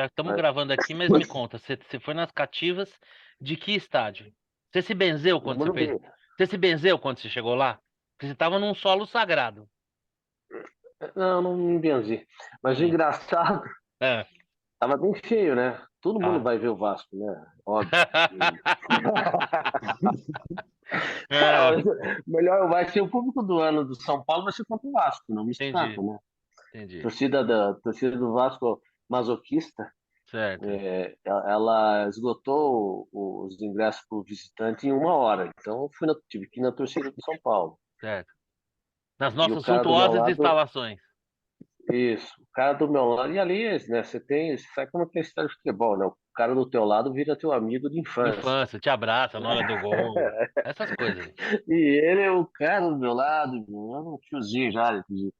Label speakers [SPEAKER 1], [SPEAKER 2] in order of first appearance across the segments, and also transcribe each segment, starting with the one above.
[SPEAKER 1] estamos
[SPEAKER 2] Mas,
[SPEAKER 1] gravando aqui, mas me conta, você foi nas cativas de que estádio? Você se benzeu
[SPEAKER 2] no
[SPEAKER 1] quando você fez?
[SPEAKER 2] Morumbi.
[SPEAKER 1] Você se benzeu quando você chegou lá? Porque você estava num solo sagrado.
[SPEAKER 2] Não, não me benzi. Mas o
[SPEAKER 1] Hum.
[SPEAKER 2] engraçado,
[SPEAKER 1] É.
[SPEAKER 2] tava bem cheio, né? Todo mundo
[SPEAKER 1] Ah.
[SPEAKER 2] vai ver o Vasco, né? Óbvio.
[SPEAKER 1] É,
[SPEAKER 2] Melhor vai ser o público do ano do São Paulo, vai ser contra o Vasco, não me escapa,
[SPEAKER 1] entendi,
[SPEAKER 2] né?
[SPEAKER 1] entendi.
[SPEAKER 2] Torcida do Vasco masoquista,
[SPEAKER 1] Certo.
[SPEAKER 2] ela esgotou os ingressos para o visitante em 1 hora. Então eu tive que ir na torcida do São Paulo.
[SPEAKER 1] Certo. Nas
[SPEAKER 2] E o
[SPEAKER 1] nossas
[SPEAKER 2] cara do meu
[SPEAKER 1] suntuosas
[SPEAKER 2] lado,
[SPEAKER 1] instalações.
[SPEAKER 2] isso, o cara do meu lado, e ali, né, você sabe como é que é história de futebol, né? O cara do teu lado vira teu amigo de infância.
[SPEAKER 1] Infância, te abraça na hora do gol. Essas coisas aí.
[SPEAKER 2] E ele é o cara do meu lado, meu, é um tiozinho já, que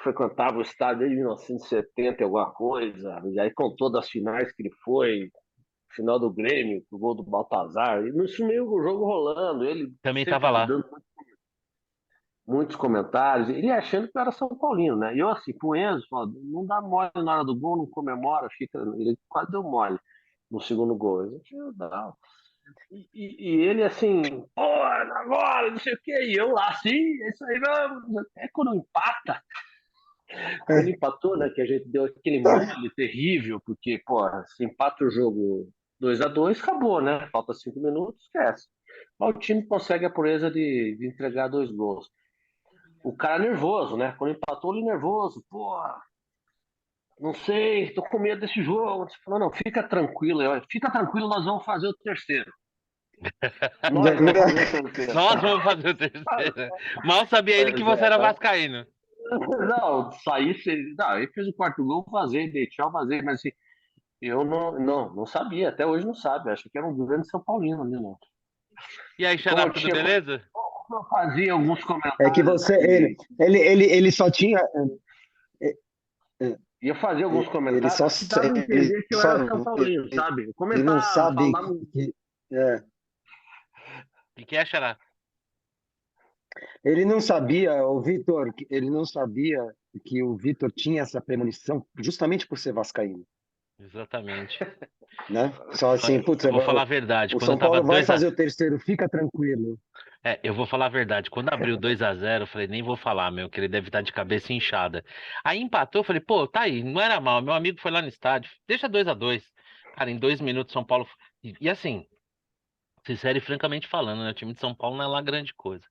[SPEAKER 2] frequentava o estádio desde 1970, alguma coisa, e aí contou das finais que ele foi, final do Grêmio, o gol do Baltazar, e no meio o jogo rolando, ele
[SPEAKER 1] Também
[SPEAKER 2] sempre
[SPEAKER 1] tava lá.
[SPEAKER 2] dando muitos comentários, ele achando que eu era São Paulino, né? E eu, assim, com o Enzo, ó, não dá mole na hora do gol, não comemora, fica. Ele quase deu mole no segundo gol. Eu disse, não. E ele, assim, pô, agora, não sei o quê, e eu lá, assim, é isso aí, vamos. Até quando empatou, né, que a gente deu aquele mole terrível, porque, pô, se empata o jogo 2-2 acabou, né? Falta 5 minutos, esquece. Mas o time consegue a proeza de entregar 2 gols. O cara nervoso, né? Quando empatou, ele nervoso. Pô, não sei, tô com medo desse jogo. Você falou, não, fica tranquilo. Fica tranquilo, nós vamos fazer o terceiro. Nós vamos fazer o terceiro.
[SPEAKER 1] Nós vamos fazer o terceiro. Mal sabia ele que
[SPEAKER 2] Pois
[SPEAKER 1] você
[SPEAKER 2] é.
[SPEAKER 1] era vascaíno.
[SPEAKER 2] Não, sair, não, ele fez o quarto gol, fazer, dei tchau, fazer, mas assim, eu não sabia, até hoje não sabe, acho que era um grande São Paulino ali, não.
[SPEAKER 1] E aí,
[SPEAKER 2] Como
[SPEAKER 1] Xará,
[SPEAKER 2] eu
[SPEAKER 1] tudo
[SPEAKER 2] tinha,
[SPEAKER 1] beleza?
[SPEAKER 2] eu fazia alguns
[SPEAKER 3] É que
[SPEAKER 2] comentários
[SPEAKER 3] você,
[SPEAKER 2] de,
[SPEAKER 3] ele só tinha, é, é,
[SPEAKER 2] ia fazer alguns
[SPEAKER 3] ele
[SPEAKER 2] comentários
[SPEAKER 3] só,
[SPEAKER 2] que dava a
[SPEAKER 3] ele
[SPEAKER 2] entender que eu
[SPEAKER 3] só,
[SPEAKER 2] era São Paulino, sabe? Eu
[SPEAKER 3] ele não
[SPEAKER 2] comentava,
[SPEAKER 3] sabe
[SPEAKER 2] falava.
[SPEAKER 3] que, é,
[SPEAKER 1] O que é, Xará?
[SPEAKER 3] ele não sabia, o Vitor, ele não sabia que o Vitor tinha essa premonição justamente por ser vascaíno,
[SPEAKER 1] Exatamente.
[SPEAKER 3] né? Só assim, putz,
[SPEAKER 1] Eu vou falar a verdade.
[SPEAKER 3] o
[SPEAKER 1] Quando
[SPEAKER 3] São
[SPEAKER 1] tava
[SPEAKER 3] Paulo vai
[SPEAKER 1] 2
[SPEAKER 3] fazer
[SPEAKER 1] a
[SPEAKER 3] o terceiro, fica tranquilo.
[SPEAKER 1] eu vou falar a verdade. Quando abriu 2-0, eu falei, nem vou falar, meu, que ele deve estar de cabeça inchada. Aí empatou, eu falei, pô, tá aí, não era mal. Meu amigo foi lá no estádio, deixa 2-2. Cara, em 2 minutos, São Paulo. E assim, sincero e francamente falando, né? O time de São Paulo não é lá grande coisa.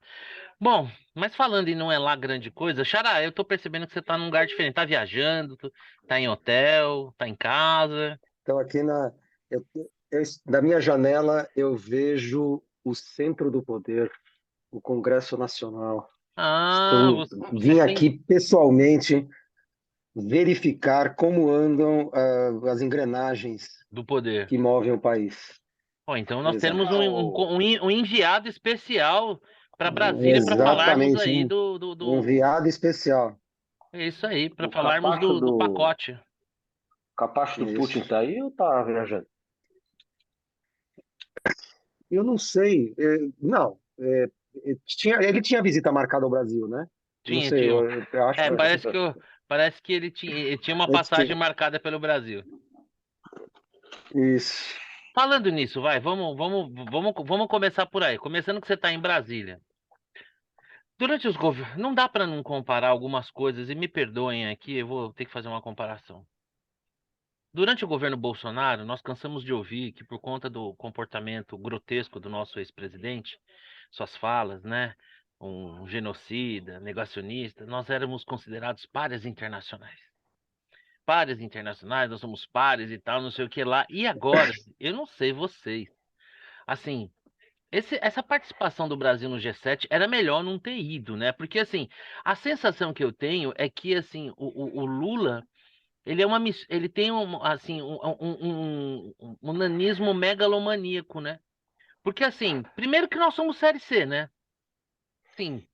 [SPEAKER 1] Bom, mas falando em não é lá grande coisa, Xará, eu tô percebendo que você tá num lugar diferente. Tá viajando, tá em hotel, tá em casa.
[SPEAKER 3] Então, aqui eu, da minha janela, eu vejo o centro do poder, o Congresso Nacional.
[SPEAKER 1] Ah, você
[SPEAKER 3] Vim
[SPEAKER 1] tem.
[SPEAKER 3] aqui pessoalmente verificar como andam as engrenagens
[SPEAKER 1] Do poder.
[SPEAKER 3] que movem o país.
[SPEAKER 1] Ó, então nós temos
[SPEAKER 3] Exato.
[SPEAKER 1] um enviado especial para Brasília para falarmos
[SPEAKER 3] Exatamente,
[SPEAKER 1] aí
[SPEAKER 3] um enviado especial.
[SPEAKER 1] É isso aí, para
[SPEAKER 2] O
[SPEAKER 1] falarmos do pacote.
[SPEAKER 2] capacho do Putin
[SPEAKER 3] Isso.
[SPEAKER 2] tá aí ou tá viajando?
[SPEAKER 3] Eu não sei, não. Ele tinha visita marcada ao Brasil, né? Não
[SPEAKER 1] Tinha,
[SPEAKER 3] sei,
[SPEAKER 1] tinha.
[SPEAKER 3] eu acho
[SPEAKER 1] É,
[SPEAKER 3] que
[SPEAKER 1] parece que ele tinha uma
[SPEAKER 3] antes
[SPEAKER 1] passagem
[SPEAKER 3] que-
[SPEAKER 1] marcada pelo Brasil.
[SPEAKER 3] isso.
[SPEAKER 1] Falando nisso, vai, vamos começar por aí. Começando que você está em Brasília. Durante os governos, não dá para não comparar algumas coisas, e me perdoem aqui, eu vou ter que fazer uma comparação. Durante o governo Bolsonaro, nós cansamos de ouvir que, por conta do comportamento grotesco do nosso ex-presidente, suas falas, né? Um genocida, negacionista, nós éramos considerados párias internacionais. Párias internacionais, nós somos párias e tal, não sei o que lá. E agora, eu não sei vocês. Assim, essa participação do Brasil no G7 era melhor não ter ido, né? Porque, assim, a sensação que eu tenho é que, assim, o Lula. Ele tem assim, um nanismo megalomaníaco, né? Porque assim, primeiro que nós somos série C, né? Sim,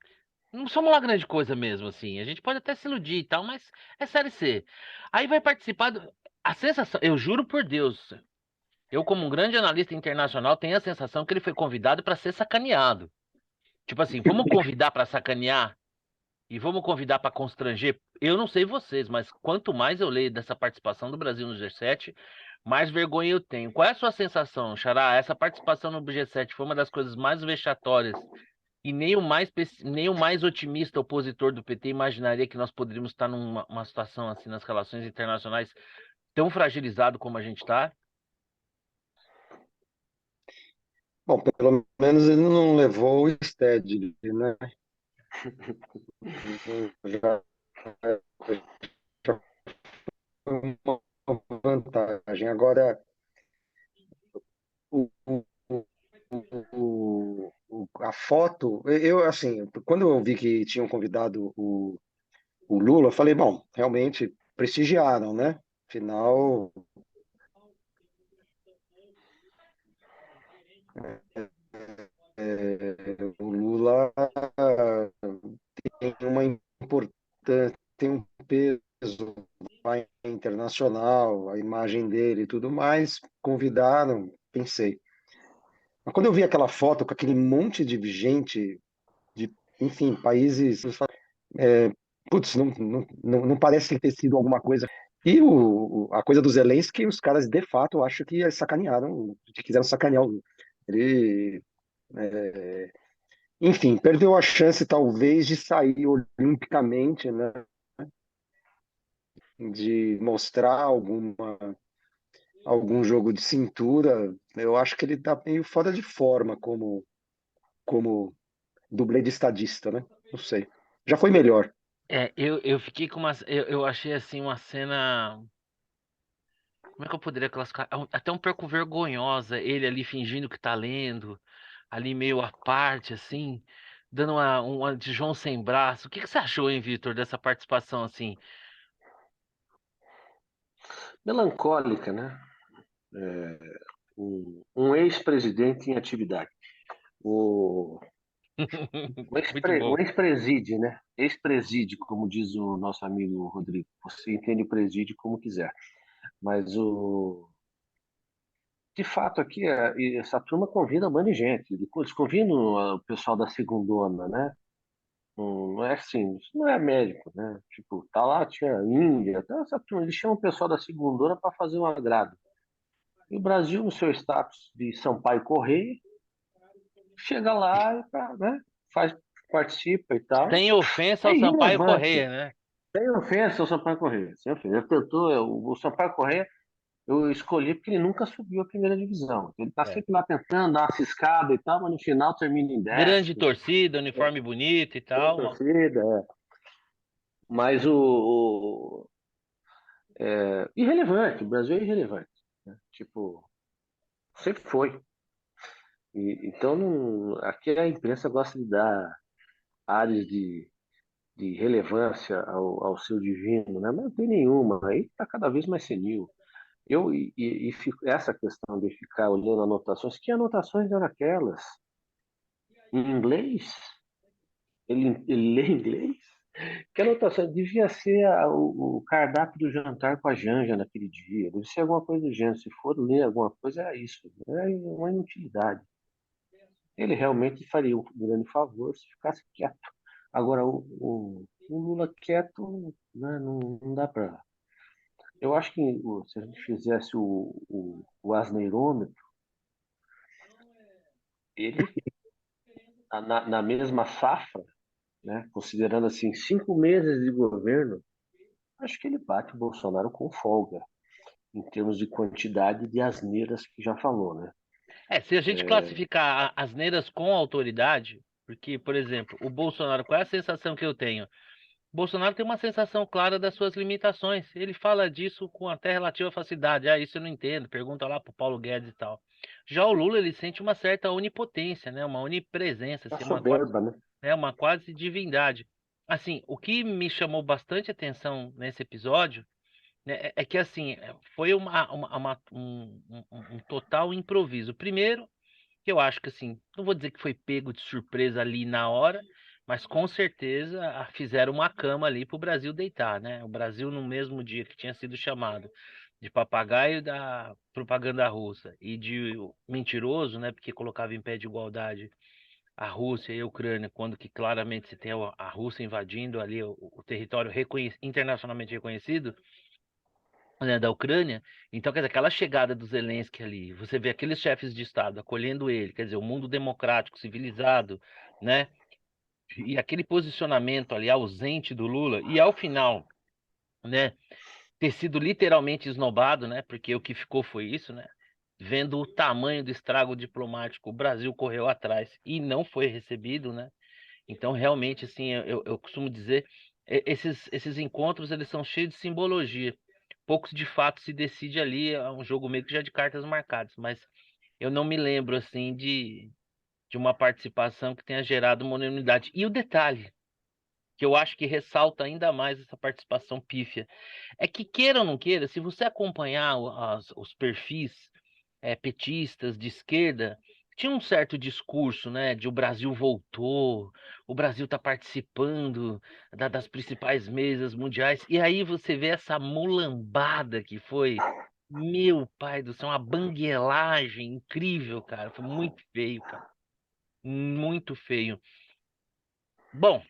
[SPEAKER 1] não somos lá grande coisa mesmo, assim. A gente pode até se iludir e tal, mas é série C. Aí vai participar a sensação, eu juro por Deus, eu como um grande analista internacional tenho a sensação que ele foi convidado para ser sacaneado. Tipo assim, vamos convidar para sacanear? e vamos convidar para constranger. Eu não sei vocês, mas quanto mais eu leio dessa participação do Brasil no G7, mais vergonha eu tenho. Qual é a sua sensação, Xará? Essa participação no G7 foi uma das coisas mais vexatórias e nem o mais otimista opositor do PT imaginaria que nós poderíamos estar numa situação assim nas relações internacionais tão fragilizado como a gente está?
[SPEAKER 3] Bom, pelo menos ele não levou o stead, né? Já, já foi uma vantagem. Agora, o, o, a foto, eu, assim, quando eu vi que tinham convidado o Lula, eu falei, bom, realmente prestigiaram, né? Afinal, o Lula tem uma importância, tem um peso lá internacional, a imagem dele e tudo mais, convidaram, pensei. Mas quando eu vi aquela foto com aquele monte de gente, de, enfim, países, é, putz, não parece ter sido alguma coisa. E a coisa do Zelensky, os caras de fato, eu acho que sacanearam, que quiseram sacanear. Ele, enfim, perdeu a chance talvez de sair olimpicamente, né? De mostrar algum jogo de cintura. Eu acho que ele tá meio fora de forma como dublê de estadista, né? Não sei. Já foi melhor.
[SPEAKER 1] Eu fiquei com uma. Eu achei assim uma cena. Como é que eu poderia classificar? Até um pouco vergonhosa, ele ali fingindo que tá lendo, ali meio à parte, assim, dando uma de João sem braço. O que que você achou, hein, Vitor, dessa participação assim?
[SPEAKER 2] Melancólica, né? Um ex-presidente em atividade. O,
[SPEAKER 1] Muito bom.
[SPEAKER 2] o ex-preside, né? Ex-preside, como diz o nosso amigo Rodrigo. Você entende o presídio como quiser. Mas de fato aqui, e essa turma convida um monte de gente. Eles convidam o pessoal da segundona, né? Não é assim, isso não é médico, né? Tipo, tá lá, tinha Índia, tá essa turma, eles chamam o pessoal da segundona para fazer um agrado. E o Brasil, no seu status de Sampaio Correia, chega lá e né, faz, participa e tal.
[SPEAKER 1] Sem ofensa
[SPEAKER 2] É
[SPEAKER 1] ao Sampaio
[SPEAKER 2] irrelevante.
[SPEAKER 1] Correia, né?
[SPEAKER 2] Sem ofensa ao Sampaio Correia. Sem ofensa. Ele tentou, o Sampaio Correia eu escolhi porque ele nunca subiu a primeira divisão. Ele está
[SPEAKER 1] É.
[SPEAKER 2] sempre lá tentando dar uma ciscada e tal, mas no final termina em
[SPEAKER 1] Grande
[SPEAKER 2] décimo.
[SPEAKER 1] torcida, uniforme bonito e
[SPEAKER 2] Boa
[SPEAKER 1] tal.
[SPEAKER 2] torcida, mas irrelevante, o Brasil é irrelevante. Né? Tipo, sempre foi. Então, aqui a imprensa gosta de dar áreas de relevância ao seu divino, né? Mas não tem nenhuma. Aí está cada vez mais senil. Essa questão de ficar olhando anotações, que anotações eram aquelas? Em inglês? Ele lê inglês? Que anotação? Devia ser o cardápio do jantar com a Janja naquele dia. Deve ser alguma coisa do gênero. Se for ler alguma coisa, é isso. É uma inutilidade. Ele realmente faria um grande favor se ficasse quieto. Agora, o Lula quieto, né, não dá para. Eu acho que se a gente fizesse o asneirômetro, ele, na mesma safra, né, considerando assim 5 meses de governo, acho que ele bate o Bolsonaro com folga, em termos de quantidade de asneiras que já falou, né?
[SPEAKER 1] Se a gente classificar asneiras com autoridade, porque, por exemplo, o Bolsonaro, qual é a sensação que eu tenho? Bolsonaro tem uma sensação clara das suas limitações. Ele fala disso com até relativa facilidade. Ah, isso eu não entendo. Pergunta lá pro Paulo Guedes e tal. Já o Lula, ele sente uma certa onipotência, né? Uma onipresença,
[SPEAKER 2] A
[SPEAKER 1] assim,
[SPEAKER 2] soberba, né?
[SPEAKER 1] uma quase divindade. Assim, o que me chamou bastante atenção nesse episódio, né, é que assim, foi um total improviso. Primeiro, que eu acho que assim, não vou dizer que foi pego de surpresa ali na hora, mas com certeza fizeram uma cama ali para o Brasil deitar, né? O Brasil no mesmo dia que tinha sido chamado de papagaio da propaganda russa e de mentiroso, né? Porque colocava em pé de igualdade a Rússia e a Ucrânia, quando que claramente se tem a Rússia invadindo ali o território internacionalmente reconhecido, né, da Ucrânia. Então, quer dizer, aquela chegada do Zelensky ali, você vê aqueles chefes de Estado acolhendo ele, quer dizer, o mundo democrático, civilizado, né? E aquele posicionamento ali ausente do Lula, e ao final, né, ter sido literalmente esnobado, né? Porque o que ficou foi isso, né? Vendo o tamanho do estrago diplomático, o Brasil correu atrás e não foi recebido, né? Então, realmente, assim, eu costumo dizer, esses encontros, eles são cheios de simbologia. Poucos, de fato, se decide ali, é um jogo meio que já de cartas marcadas, mas eu não me lembro, assim, de uma participação que tenha gerado uma unanimidade. E o detalhe, que eu acho que ressalta ainda mais essa participação pífia, é que, queira ou não queira, se você acompanhar os perfis petistas de esquerda, tinha um certo discurso, né, de o Brasil voltou, o Brasil está participando das principais mesas mundiais, e aí você vê essa mulambada que foi, meu pai do céu, uma banguelagem incrível, cara, foi muito feio, cara, muito feio. Bom,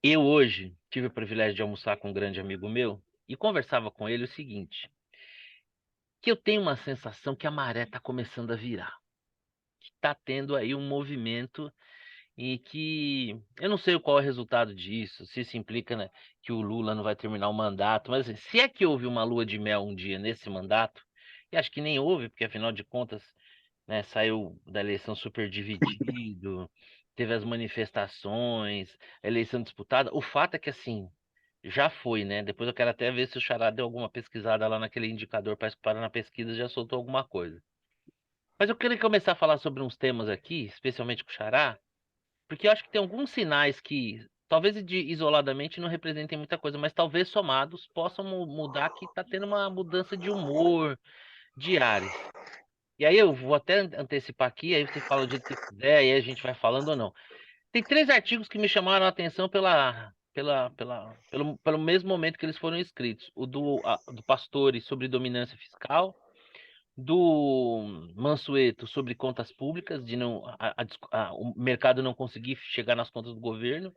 [SPEAKER 1] eu hoje tive o privilégio de almoçar com um grande amigo meu e conversava com ele o seguinte, que eu tenho uma sensação que a maré está começando a virar, que está tendo aí um movimento e que eu não sei qual é o resultado disso, se isso implica, né, que o Lula não vai terminar o mandato, mas assim, se é que houve uma lua de mel um dia nesse mandato, e acho que nem houve, porque afinal de contas, né, saiu da eleição super dividido, teve as manifestações, a eleição disputada. O fato é que assim, já foi, né? Depois eu quero até ver se o Xará deu alguma pesquisada lá naquele indicador, parece que para na pesquisa já soltou alguma coisa. Mas eu queria começar a falar sobre uns temas aqui, especialmente com o Xará, porque eu acho que tem alguns sinais que, talvez isoladamente não representem muita coisa, mas talvez somados possam mudar, que está tendo uma mudança de humor, de ares. E aí eu vou até antecipar aqui, aí você fala o jeito que quiser, aí a gente vai falando ou não. Tem 3 artigos que me chamaram a atenção pelo mesmo momento que eles foram escritos. O do Pastore sobre dominância fiscal, do Mansueto sobre contas públicas, de não o mercado não conseguir chegar nas contas do governo,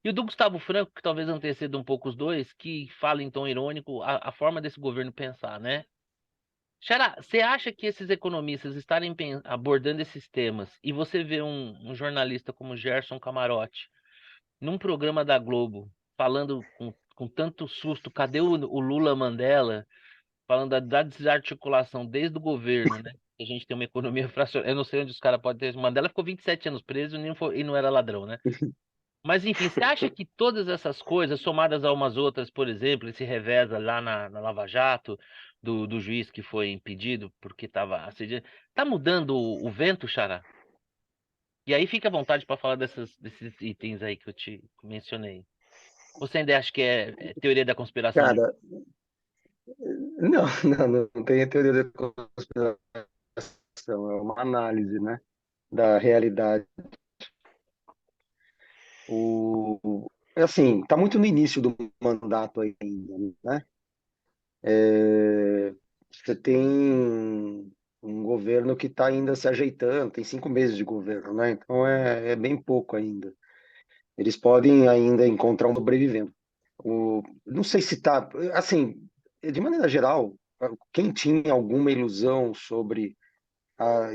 [SPEAKER 1] e o do Gustavo Franco, que talvez anteceda um pouco os dois, que fala em tom irônico a forma desse governo pensar, né? Xará, você acha que esses economistas estarem abordando esses temas e você vê um jornalista como Gerson Camarote num programa da Globo falando com tanto susto, cadê o Lula Mandela? Falando da desarticulação desde o governo, né? Que a gente tem uma economia fracionada. Eu não sei onde os caras podem ter. Mandela ficou 27 anos preso e não era ladrão, né? Mas, enfim, você acha que todas essas coisas, somadas a umas outras, por exemplo, esse reveza lá na Lava Jato, do juiz que foi impedido porque estava assediando, tá mudando o vento, Xará? E aí fica à vontade para falar desses itens aí que eu te mencionei. Você ainda acha que é teoria da conspiração de...
[SPEAKER 3] Cara, não, não tem a teoria da conspiração, é uma análise, né, da realidade. Assim, está muito no início do mandato ainda, né? Você tem um governo que está ainda se ajeitando, tem 5 meses de governo, né? Então é bem pouco ainda. Eles podem ainda encontrar um sobrevivendo. Não sei se está, assim, de maneira geral, quem tinha alguma ilusão sobre,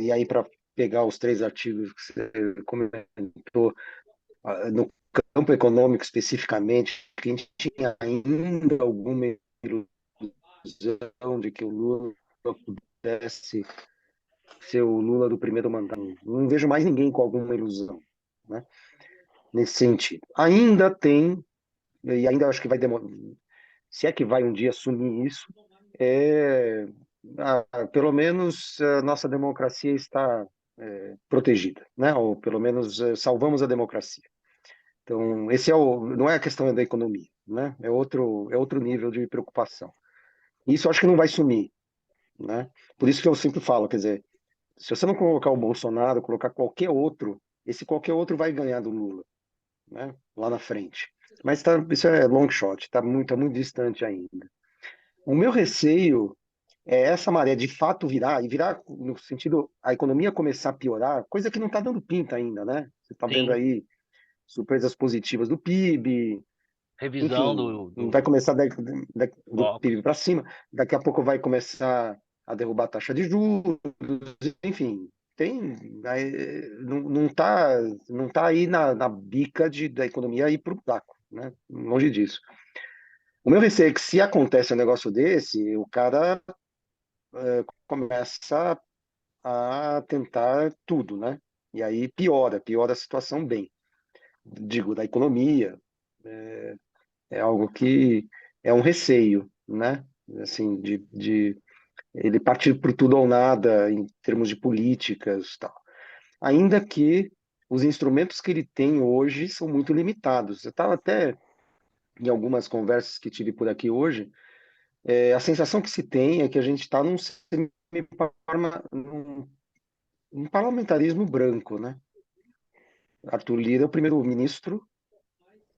[SPEAKER 3] e aí para pegar os 3 artigos que você comentou, no campo econômico especificamente, quem tinha ainda alguma ilusão de que o Lula pudesse ser o Lula do primeiro mandato, não vejo mais ninguém com alguma ilusão, né, nesse sentido. Ainda tem, e ainda acho que vai demorar, se é que vai um dia assumir isso, é, pelo menos a nossa democracia está protegida, né? Ou pelo menos salvamos a democracia. Então, esse não é a questão da economia, né? É outro nível de preocupação. Isso eu acho que não vai sumir, né? Por isso que eu sempre falo, quer dizer, se você não colocar o Bolsonaro, colocar qualquer outro, esse qualquer outro vai ganhar do Lula, né? Lá na frente. Mas isso é long shot, está muito distante ainda. O meu receio é essa maré de fato virar, e virar no sentido a economia começar a piorar, coisa que não está dando pinta ainda, né? Você está vendo
[SPEAKER 1] Sim,
[SPEAKER 3] aí surpresas positivas do PIB,
[SPEAKER 1] revisão
[SPEAKER 3] enfim, vai começar do
[SPEAKER 1] bloco.
[SPEAKER 3] PIB para cima, daqui a pouco vai começar a derrubar a taxa de juros, enfim, não tá aí na bica da economia ir para o buraco, né? Longe disso. O meu receio é que se acontece um negócio desse, o cara começa a tentar tudo, né? E aí piora a situação bem, digo, da economia. É algo que é um receio, né? Assim, de ele partir por tudo ou nada em termos de políticas, tal. Ainda que os instrumentos que ele tem hoje são muito limitados. Eu estava até em algumas conversas que tive por aqui hoje, a sensação que se tem é que a gente está num parlamentarismo branco, né? Arthur Lira é o primeiro-ministro,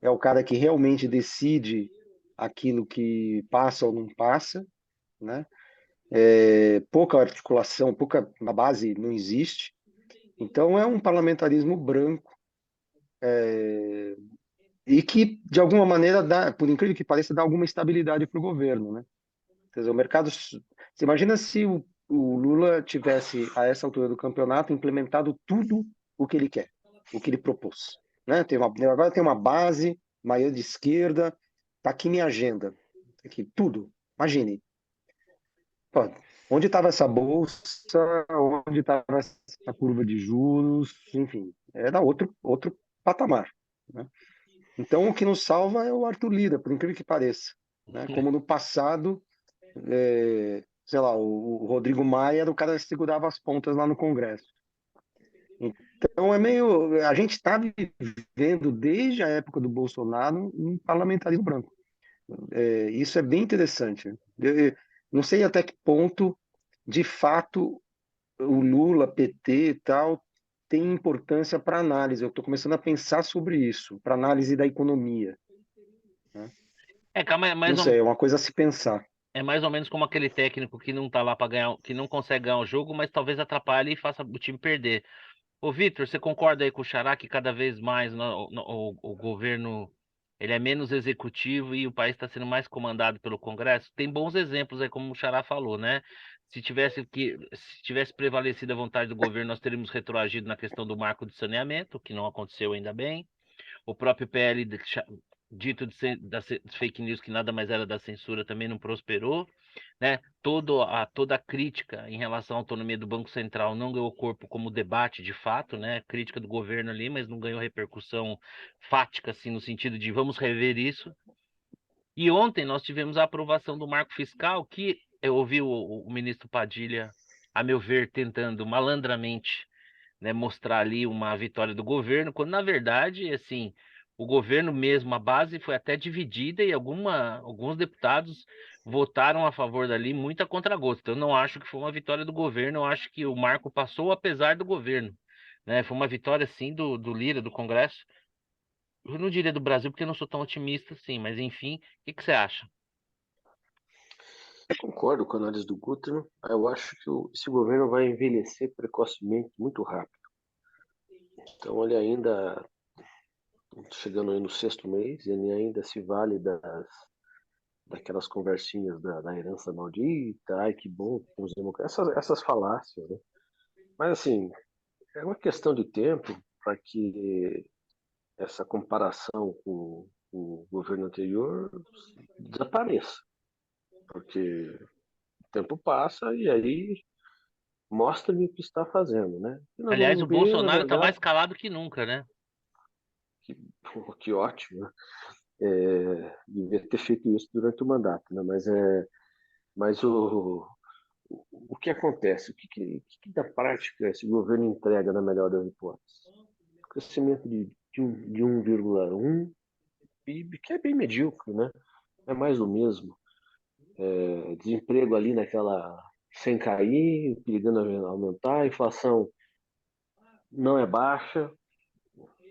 [SPEAKER 3] é o cara que realmente decide aquilo que passa ou não passa, né? Pouca articulação, na base não existe. Então é um parlamentarismo branco e que, de alguma maneira, dá, por incrível que pareça, dá alguma estabilidade para o governo, né? Quer dizer, o mercado. Você imagina se o Lula tivesse, a essa altura do campeonato, implementado tudo o que ele quer, o que ele propôs. Né? Agora tem uma base, maioria de esquerda, tá aqui minha agenda. Aqui, tudo. Imagine. Pô, onde estava essa bolsa, onde estava essa curva de juros, enfim, era outro patamar. Né? Então, o que nos salva é o Arthur Lira, por incrível que pareça. Né? Como no passado, sei lá, o Rodrigo Maia era o cara que segurava as pontas lá no Congresso. Então é meio. A gente está vivendo desde a época do Bolsonaro um parlamentarismo branco. Isso é bem interessante. Eu não sei até que ponto, de fato, o Lula, PT e tal, tem importância para análise. Eu estou começando a pensar sobre isso, para análise da economia. Né?
[SPEAKER 1] Calma,
[SPEAKER 3] Não sei, é uma coisa a se pensar.
[SPEAKER 1] é mais ou menos como aquele técnico que não tá lá para ganhar, que não consegue ganhar o jogo, mas talvez atrapalhe e faça o time perder. Ô, Vitor, você concorda aí com o Xará que cada vez mais o governo ele é menos executivo e o país está sendo mais comandado pelo Congresso? Tem bons exemplos aí, como o Xará falou, né? Se tivesse prevalecido a vontade do governo, nós teríamos retroagido na questão do marco de saneamento, que não aconteceu ainda bem. O próprio PL dito das fake news que nada mais era da censura também não prosperou, né? Toda a crítica em relação à autonomia do Banco Central não ganhou corpo como debate de fato, né? Crítica do governo ali, mas não ganhou repercussão fática, assim, no sentido de vamos rever isso. E ontem nós tivemos a aprovação do marco fiscal, que eu ouvi o ministro Padilha, a meu ver, tentando malandramente, né, mostrar ali uma vitória do governo, quando na verdade, assim, o governo mesmo, a base foi até dividida e alguns deputados votaram a favor dali, muito a contragosto. Eu não acho que foi uma vitória do governo, eu acho que o marco passou apesar do governo, né? Foi uma vitória, sim, do Lira, do Congresso. Eu não diria do Brasil, porque eu não sou tão otimista assim, mas enfim, o que você acha?
[SPEAKER 2] Concordo com a análise do Guter. Eu acho que esse governo vai envelhecer precocemente muito rápido. Então ele ainda, chegando aí no sexto mês, ele ainda se vale daquelas conversinhas da herança maldita, ai que bom que temos democracia, essas falácias, né? Mas assim, é uma questão de tempo para que essa comparação com o governo anterior desapareça, porque o tempo passa e aí mostra-me o que está fazendo, né? E nós
[SPEAKER 1] Aliás, o
[SPEAKER 2] vamos ver, na
[SPEAKER 1] Bolsonaro está
[SPEAKER 2] verdade,
[SPEAKER 1] mais calado que nunca, né?
[SPEAKER 2] que, pô, que ótimo, né? Devia ter feito isso durante o mandato, né? Mas o que acontece? O que da prática esse governo entrega na melhor das hipóteses? Crescimento de 1,1 PIB, que é bem medíocre, né? É mais do mesmo. Desemprego ali naquela sem cair, perigando aumentar, a inflação não é baixa,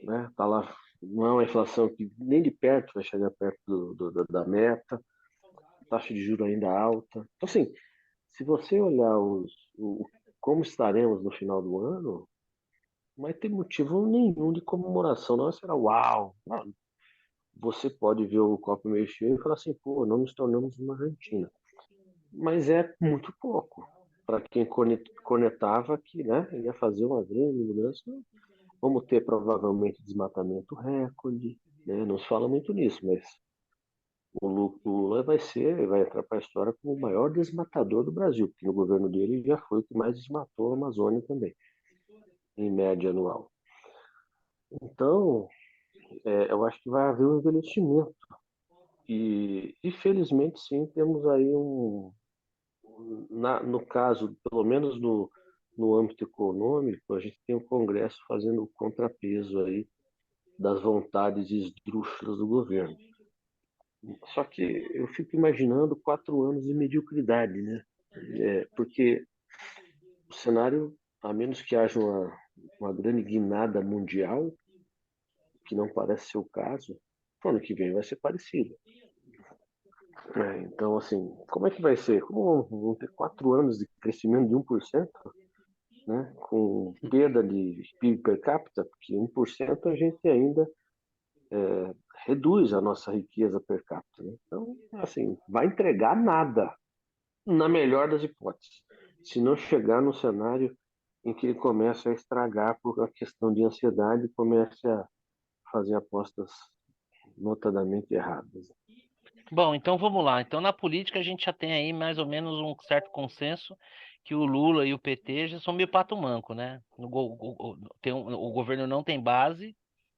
[SPEAKER 2] né? Tá lá, não é uma inflação que nem de perto vai chegar perto da meta, taxa de juros ainda alta. Então, assim, se você olhar como estaremos no final do ano, não vai ter motivo nenhum de comemoração, não será uau. Não, você pode ver o copo meio cheio e falar assim, pô, não nos tornamos uma Argentina. Mas é muito pouco. Para quem cornetava que, né, ia fazer uma grande mudança, vamos ter provavelmente desmatamento recorde, né? Não se fala muito nisso, mas o Lula vai entrar para a história como o maior desmatador do Brasil, porque no governo dele já foi o que mais desmatou a Amazônia também, em média anual. Então, eu acho que vai haver um envelhecimento. E, infelizmente, sim, temos aí no caso, pelo menos no âmbito econômico, a gente tem o Congresso fazendo o contrapeso aí das vontades esdrúxulas do governo. Só que eu fico imaginando 4 anos de mediocridade, né? Porque o cenário, a menos que haja uma grande guinada mundial, que não parece ser o caso, o ano que vem vai ser parecido. Então, assim, como é que vai ser? Como vão ter 4 anos de crescimento de 1%, né? Com perda de PIB per capita, porque 1% a gente ainda reduz a nossa riqueza per capita, né? Então, assim, vai entregar nada, na melhor das hipóteses. Se não chegar no cenário em que ele começa a estragar por uma questão de ansiedade e comece a fazer apostas notadamente erradas.
[SPEAKER 1] Bom, então vamos lá. Então, na política, a gente já tem aí mais ou menos um certo consenso que o Lula e o PT já são meio pato manco, né? O governo não tem base,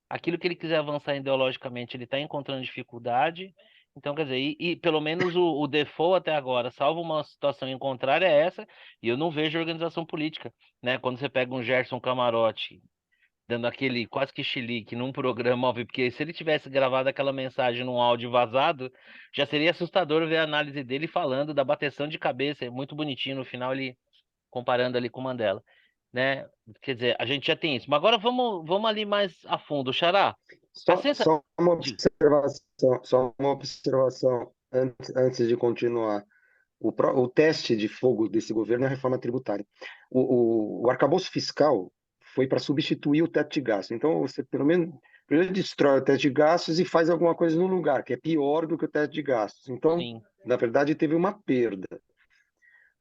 [SPEAKER 1] aquilo que ele quiser avançar ideologicamente, ele está encontrando dificuldade. Então, quer dizer, pelo menos o default até agora, salvo uma situação em contrária, é essa, e eu não vejo organização política, né? Quando você pega um Gerson Camarote dando aquele quase que chilique num programa ao vivo, porque se ele tivesse gravado aquela mensagem num áudio vazado, já seria assustador ver a análise dele falando da bateção de cabeça, é muito bonitinho no final ele comparando ali com o Mandela, né? Quer dizer, a gente já tem isso. Mas agora vamos ali mais a fundo, Xará. A
[SPEAKER 3] Só,
[SPEAKER 1] sensa...
[SPEAKER 3] só uma observação antes de continuar. O teste de fogo desse governo é a reforma tributária. O arcabouço fiscal foi para substituir o teto de gastos. Então, você pelo menos primeiro destrói o teto de gastos e faz alguma coisa no lugar, que é pior do que o teto de gastos. Então,
[SPEAKER 1] Sim.
[SPEAKER 3] na verdade, teve uma perda.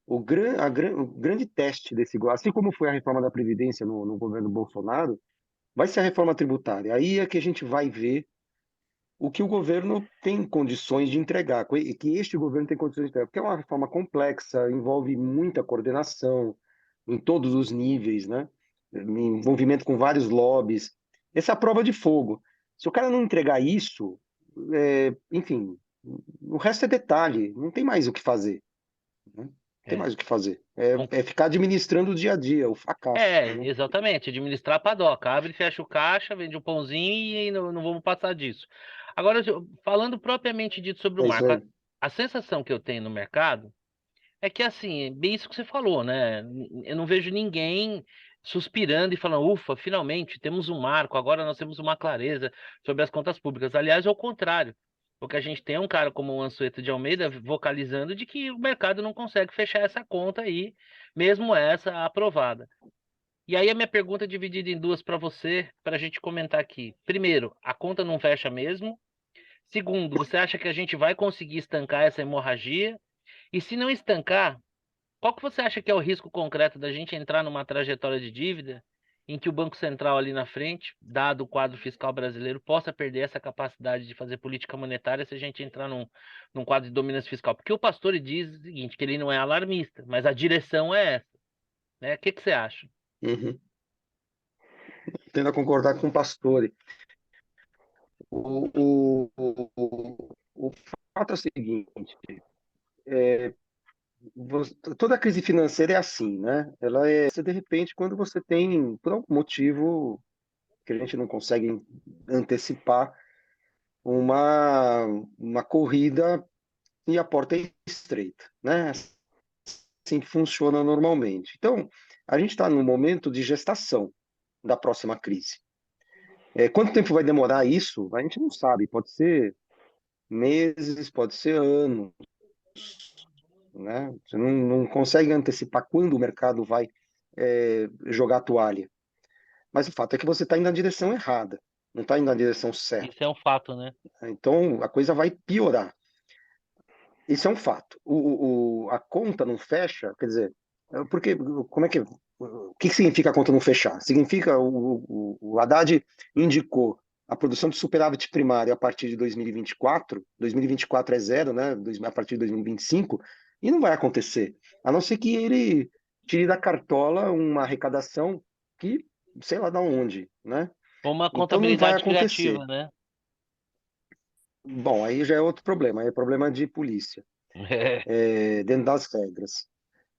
[SPEAKER 3] O grande teste desse governo, assim como foi a reforma da Previdência no governo Bolsonaro, vai ser a reforma tributária. Aí é que a gente vai ver o que o governo tem condições de entregar, que este governo tem condições de entregar, porque é uma reforma complexa, envolve muita coordenação em todos os níveis, né? Envolvimento com vários lobbies. Essa é a prova de fogo. Se o cara não entregar isso, enfim, o resto é detalhe, não tem mais o que fazer, né? Não tem
[SPEAKER 1] É.
[SPEAKER 3] mais o que fazer. É ficar administrando o dia a dia, o fracasso, né?
[SPEAKER 1] Exatamente, administrar a padoca. Abre e fecha o caixa, vende um pãozinho e não vamos passar disso. Agora, falando propriamente dito sobre o
[SPEAKER 3] É isso
[SPEAKER 1] marco,
[SPEAKER 3] aí.
[SPEAKER 1] a sensação que eu tenho no mercado é que, assim, é bem isso que você falou, né? Eu não vejo ninguém suspirando e falando, ufa, finalmente temos um marco, agora nós temos uma clareza sobre as contas públicas. Aliás, é o contrário. Porque a gente tem um cara como o Ansueto de Almeida vocalizando de que o mercado não consegue fechar essa conta aí, mesmo essa aprovada. E aí a minha pergunta é dividida em duas para você, para a gente comentar aqui. Primeiro, a conta não fecha mesmo? Segundo, você acha que a gente vai conseguir estancar essa hemorragia? E se não estancar, qual que você acha que é o risco concreto da gente entrar numa trajetória de dívida em que o Banco Central ali na frente, dado o quadro fiscal brasileiro, possa perder essa capacidade de fazer política monetária se a gente entrar num quadro de dominância fiscal? Porque o Pastore diz o seguinte, que ele não é alarmista, mas a direção é essa, né? O que que você acha?
[SPEAKER 3] Uhum. Tendo a concordar com o Pastore. O fato é o seguinte, toda crise financeira é assim, né? Ela é, de repente, quando você tem, por algum motivo que a gente não consegue antecipar, uma, uma corrida e a porta é estreita, né? Assim que funciona normalmente. Então, a gente está num momento de gestação da próxima crise. Quanto tempo vai demorar isso? A gente não sabe, pode ser meses, pode ser anos. né? Você não consegue antecipar quando o mercado vai jogar a toalha. Mas o fato é que você está indo na direção errada, não está indo na direção
[SPEAKER 1] Isso é
[SPEAKER 3] certa.
[SPEAKER 1] um fato, né?
[SPEAKER 3] Então a coisa vai piorar. Isso é um fato. A conta não fecha, quer dizer, porque como é que o que significa a conta não fechar? Significa o Haddad indicou a produção de superávit primário a partir de 2024, 2024 é zero, né? A partir de 2025, e não vai acontecer, a não ser que ele tire da cartola uma arrecadação que sei lá da onde, né?
[SPEAKER 1] Ou uma
[SPEAKER 3] Então não vai
[SPEAKER 1] contabilidade
[SPEAKER 3] acontecer.
[SPEAKER 1] criativa, né?
[SPEAKER 3] Bom, aí já é outro problema, aí é problema de polícia, dentro das regras.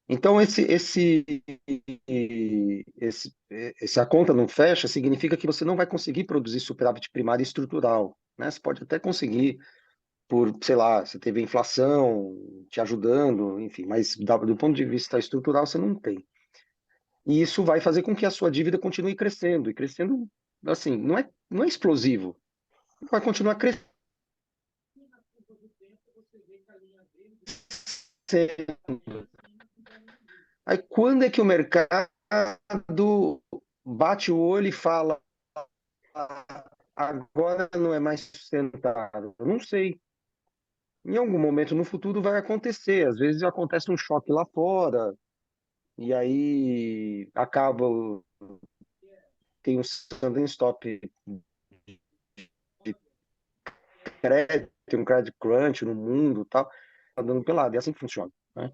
[SPEAKER 3] Então, se a conta não fecha, significa que você não vai conseguir produzir superávit primário estrutural, né? Você pode até conseguir por, sei lá, você teve inflação te ajudando, enfim, mas do ponto de vista estrutural você não tem. E isso vai fazer com que a sua dívida continue crescendo, e crescendo, assim, não é explosivo, vai continuar crescendo. Aí quando é que o mercado bate o olho e fala: agora não é mais sustentável? Eu não sei. Em algum momento no futuro vai acontecer. Às vezes acontece um choque lá fora, e aí acaba, tem um sudden stop de crédito, tem um credit crunch no mundo, tal, tá dando pelado, é assim que funciona, né?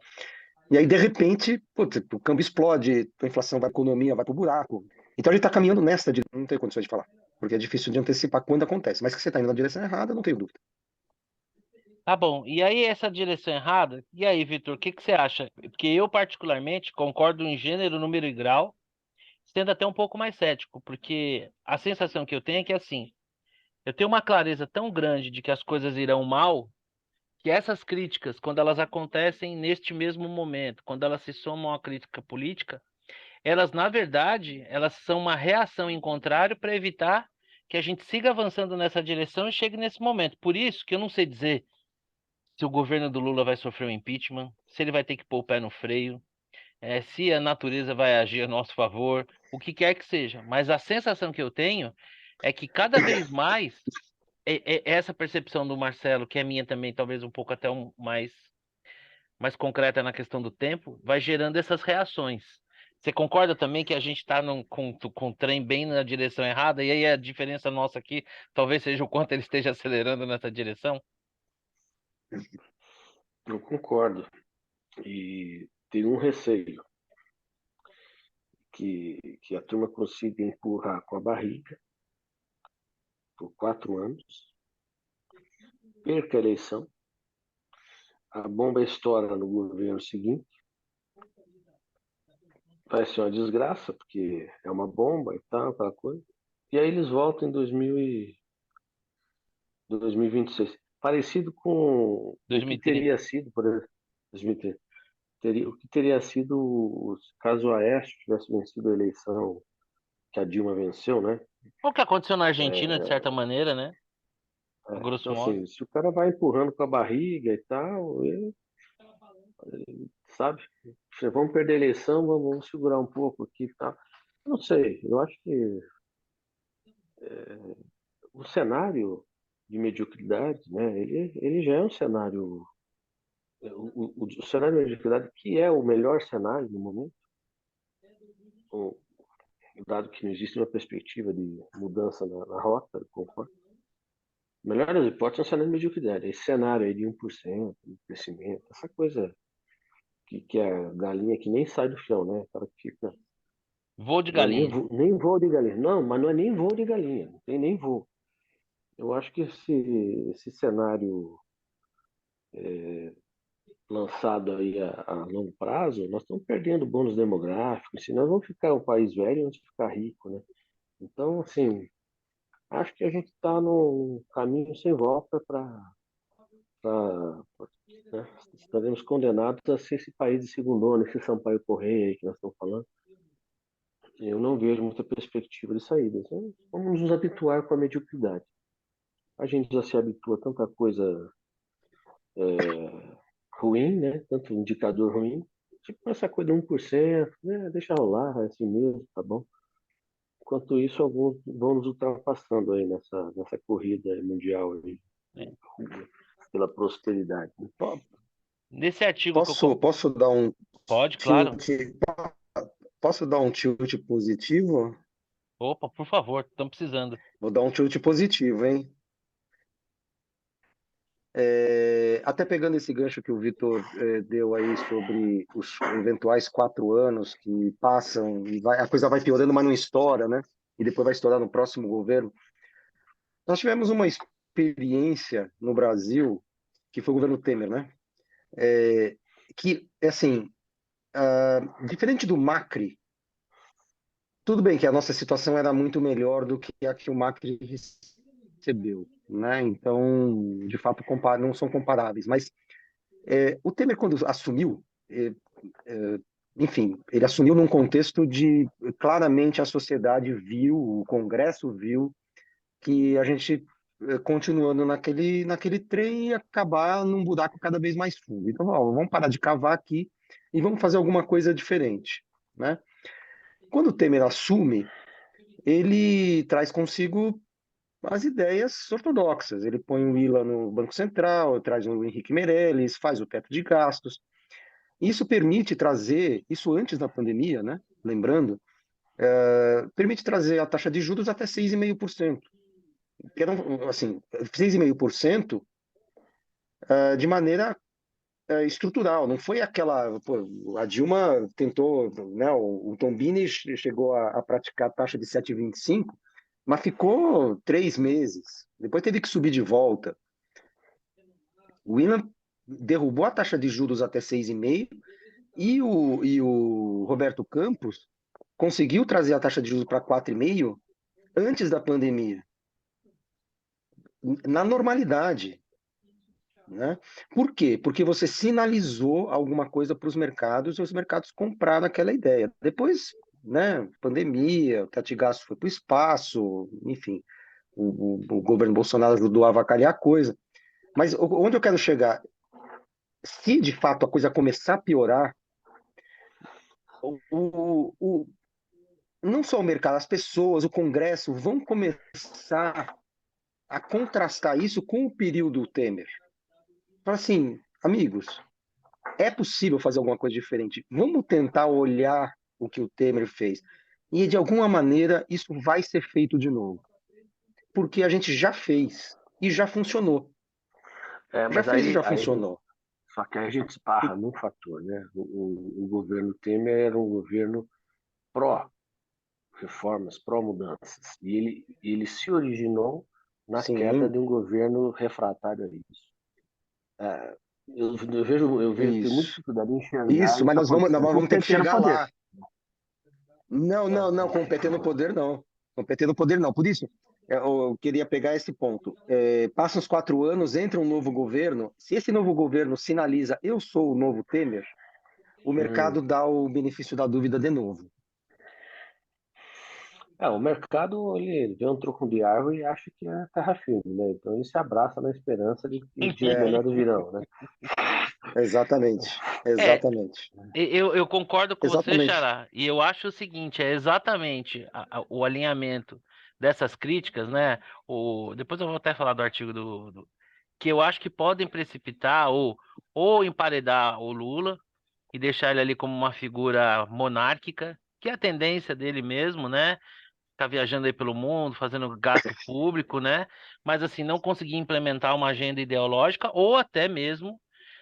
[SPEAKER 3] E aí, de repente, putz, o câmbio explode, a inflação vai, a economia vai pro buraco. Então a gente está caminhando nessa direção, não tenho condições de falar, porque é difícil de antecipar quando acontece. Mas que você está indo na direção errada, não tenho dúvida.
[SPEAKER 1] Tá bom. E aí, essa direção errada? E aí, Vitor, o que que você acha? Porque eu, particularmente, concordo em gênero, número e grau, sendo até um pouco mais cético, porque a sensação que eu tenho é que, assim, eu tenho uma clareza tão grande de que as coisas irão mal, que essas críticas, quando elas acontecem neste mesmo momento, quando elas se somam à crítica política, elas, na verdade, elas são uma reação em contrário para evitar que a gente siga avançando nessa direção e chegue nesse momento. Por isso que eu não sei dizer se o governo do Lula vai sofrer um impeachment, se ele vai ter que pôr o pé no freio, se a natureza vai agir a nosso favor, o que quer que seja. Mas a sensação que eu tenho é que cada vez mais essa percepção do Marcelo, que é minha também, talvez um pouco até mais concreta na questão do tempo, vai gerando essas reações. Você concorda também que a gente está com o trem bem na direção errada, e aí a diferença nossa aqui talvez seja o quanto ele esteja acelerando nessa direção?
[SPEAKER 2] Eu concordo. E tem um receio que a turma consiga empurrar com a barriga por 4 anos, perca a eleição, a bomba estoura no governo seguinte, vai ser uma desgraça, porque é uma bomba e tal, aquela coisa. E aí eles voltam em 2026. Parecido com o que
[SPEAKER 1] 2030.
[SPEAKER 2] teria sido, por exemplo, 2030, o que teria sido caso o Aécio tivesse vencido a eleição que a Dilma venceu, né?
[SPEAKER 1] O que aconteceu na Argentina, de certa maneira, né? A grosso
[SPEAKER 2] Então,
[SPEAKER 1] modo.
[SPEAKER 2] assim, se o cara vai empurrando com a barriga e tal, sabe? Vamos perder a eleição, vamos segurar um pouco aqui e tal. Eu não sei, eu acho que o cenário de mediocridade, né? Ele já é um cenário, o cenário de mediocridade que é o melhor cenário no momento, o- dado que não existe uma perspectiva de mudança na rota, eu concordo. Melhor das hipóteses é um cenário de mediocridade. Esse cenário aí de 1% de crescimento, essa coisa que é a galinha que nem sai do chão, né? O cara que fica.
[SPEAKER 1] Voo de
[SPEAKER 2] Galinha,
[SPEAKER 1] galinha.
[SPEAKER 2] nem voo de galinha. Não, mas não é nem voo de galinha. Não tem nem voo. Eu acho que esse cenário lançado aí a longo prazo, nós estamos perdendo bônus demográficos. Se nós vamos ficar um país velho, vamos ficar rico, né? Então, assim, acho que a gente está num caminho sem volta né? Estaremos condenados a ser esse país de segundo ano, esse Sampaio Correia aí que nós estamos falando. Eu não vejo muita perspectiva de saída. Então, vamos nos habituar com a mediocridade. A gente já se habitua a tanta coisa ruim, né? Tanto indicador ruim, tipo essa coisa de 1%, né? Deixa rolar, é assim mesmo, tá bom? Enquanto isso, alguns vão nos ultrapassando aí nessa corrida mundial aí,
[SPEAKER 1] né?
[SPEAKER 2] pela prosperidade, né?
[SPEAKER 3] Po-
[SPEAKER 1] Nesse artigo que eu
[SPEAKER 3] Posso dar um
[SPEAKER 1] pode, claro.
[SPEAKER 3] tilt, posso dar um tilt positivo?
[SPEAKER 1] Opa, por favor, estamos precisando.
[SPEAKER 3] Vou dar um tilt positivo, hein? Até pegando esse gancho que o Vitor deu aí sobre os eventuais 4 anos que passam e a coisa vai piorando, mas não estoura, né? E depois vai estourar no próximo governo. Nós tivemos uma experiência no Brasil, que foi o governo Temer, né? É, que, assim, diferente do Macri, tudo bem que a nossa situação era muito melhor do que a que o Macri recebeu, né? Então, de fato, não são comparáveis. Mas o Temer, quando assumiu, enfim, ele assumiu num contexto de claramente a sociedade viu, o Congresso viu que a gente continuando naquele trem ia acabar num buraco cada vez mais fundo. Então, ó, vamos parar de cavar aqui e vamos fazer alguma coisa diferente, né? Quando o Temer assume, ele traz consigo as ideias ortodoxas. Ele põe o ILA no Banco Central, traz o Henrique Meirelles, faz o teto de gastos. Isso permite trazer, isso antes da pandemia, né? Lembrando, permite trazer a taxa de juros até 6,5%. Que era, assim, 6,5% de maneira estrutural, não foi aquela. Pô, a Dilma tentou, né, o Tombini chegou a praticar a taxa de 7,25, mas ficou 3 meses. Depois teve que subir de volta. O William derrubou a taxa de juros até 6,5 e o Roberto Campos conseguiu trazer a taxa de juros para 4,5 antes da pandemia, na normalidade. Né? Por quê? Porque você sinalizou alguma coisa para os mercados e os mercados compraram aquela ideia. Depois, né, pandemia, o teto de gasto foi para o espaço, enfim, o governo Bolsonaro ajudou a avacalhar a coisa. Mas onde eu quero chegar? Se de fato a coisa começar a piorar, o, o, o, não só o mercado, as pessoas, o Congresso vão começar a contrastar isso com o período Temer. Fala assim, amigos, é possível fazer alguma coisa diferente. Vamos tentar olhar o que o Temer fez. E, de alguma maneira, isso vai ser feito de novo. Porque a gente já fez e já funcionou. Já
[SPEAKER 2] Mas
[SPEAKER 3] fez e já
[SPEAKER 2] aí
[SPEAKER 3] funcionou.
[SPEAKER 2] só que aí a gente esbarra num fator, né? O governo Temer era um governo pró-reformas, pró-mudanças. E ele se originou na queda
[SPEAKER 3] Sim,
[SPEAKER 2] de um governo refratário a isso. É, eu vejo, tenho muita
[SPEAKER 3] isso.
[SPEAKER 2] dificuldade em enxergar
[SPEAKER 3] Isso, mas
[SPEAKER 2] isso
[SPEAKER 3] nós
[SPEAKER 2] acontecendo com o
[SPEAKER 3] vamos ter que
[SPEAKER 2] PT no
[SPEAKER 3] chegar
[SPEAKER 2] poder.
[SPEAKER 3] lá. Não, não, não, com o PT no poder, não. Com o PT no poder, não. Por isso, eu queria pegar esse ponto. Passam os 4 anos, entra um novo governo. Se esse novo governo sinaliza eu sou o novo Temer, o
[SPEAKER 2] Hum.
[SPEAKER 3] mercado dá o benefício da dúvida de novo.
[SPEAKER 2] O mercado ele vê um tronco de árvore e acha que é terra firme, né? Então ele se abraça na esperança de que dias
[SPEAKER 3] É,
[SPEAKER 2] melhores virão, né?
[SPEAKER 3] exatamente,
[SPEAKER 1] É,
[SPEAKER 3] exatamente,
[SPEAKER 1] eu concordo com você,
[SPEAKER 3] exatamente.
[SPEAKER 1] Xará, e eu acho o seguinte, é exatamente o alinhamento dessas críticas, né? Depois eu vou até falar do artigo que eu acho que podem precipitar ou emparedar o Lula e deixar ele ali como uma figura monárquica, que é a tendência dele mesmo, né? Tá viajando aí pelo mundo, fazendo gasto público, né? Mas assim, não conseguir implementar uma agenda ideológica ou até mesmo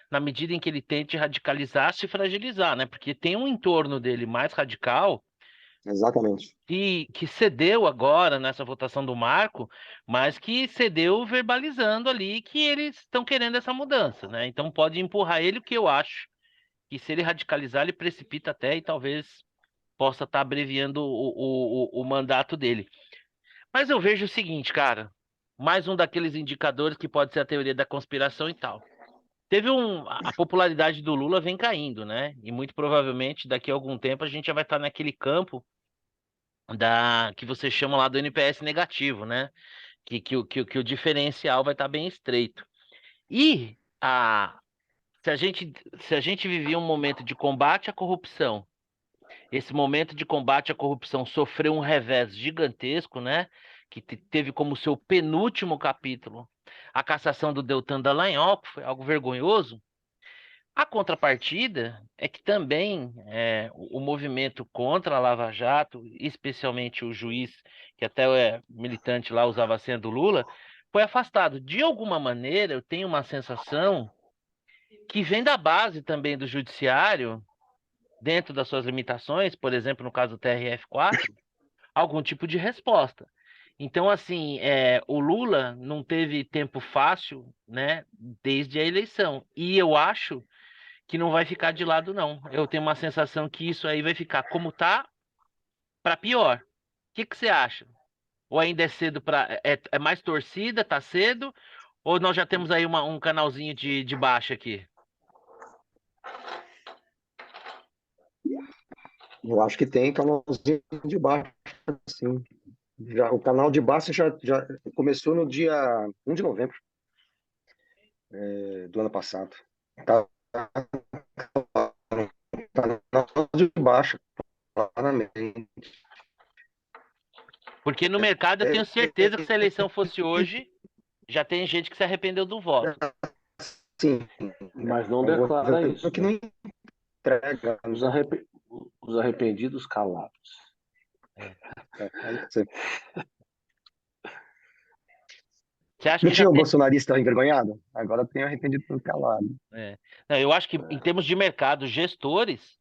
[SPEAKER 1] na medida em que ele tente radicalizar, se fragilizar, né? Porque tem um entorno dele mais radical
[SPEAKER 3] Exatamente.
[SPEAKER 1] que cedeu agora nessa votação do Marco, mas que cedeu verbalizando ali que eles estão querendo essa mudança, né? Então pode empurrar ele, o que eu acho que se ele radicalizar, ele precipita até e talvez possa estar abreviando o mandato dele. Mas eu vejo o seguinte, cara, mais um daqueles indicadores que pode ser a teoria da conspiração e tal. A popularidade do Lula vem caindo, né? E muito provavelmente daqui a algum tempo a gente já vai estar naquele campo da que você chama lá do NPS negativo, né? Que o diferencial vai estar bem estreito. E se a gente vivia um momento de combate à corrupção, esse momento de combate à corrupção sofreu um revés gigantesco, né? Que teve como seu penúltimo capítulo a cassação do Deltan Dallagnol, que foi algo vergonhoso. A contrapartida é que também o movimento contra a Lava Jato, especialmente o juiz, que até é militante lá, usava a senha do Lula, foi afastado. De alguma maneira, eu tenho uma sensação que vem da base também do judiciário, dentro das suas limitações, por exemplo, no caso do TRF4, algum tipo de resposta. Então, assim, o Lula não teve tempo fácil, né, desde a eleição. E eu acho que não vai ficar de lado, não. Eu tenho uma sensação que isso aí vai ficar como tá, para pior. O que que você acha? Ou ainda é cedo para. É mais torcida, tá cedo? Ou nós já temos aí um canalzinho de baixa aqui?
[SPEAKER 3] Eu acho que tem canalzinho de baixo, sim. O canal de baixo já começou no dia 1 de novembro do ano passado. Tá, canal de baixo, claramente.
[SPEAKER 1] Porque no mercado eu tenho certeza que se a eleição fosse hoje, já tem gente que se arrependeu do voto.
[SPEAKER 3] Sim,
[SPEAKER 2] Mas não
[SPEAKER 3] um
[SPEAKER 2] declara
[SPEAKER 3] governo
[SPEAKER 2] isso,
[SPEAKER 3] que
[SPEAKER 2] né?
[SPEAKER 3] não entrega.
[SPEAKER 2] Os arrependidos calados.
[SPEAKER 1] Você acha
[SPEAKER 3] Não
[SPEAKER 1] que já
[SPEAKER 3] tinha o
[SPEAKER 1] tem.
[SPEAKER 3] bolsonarista envergonhado? Agora tem arrependido pelo calado.
[SPEAKER 1] Não, eu acho que em termos de mercado, gestores,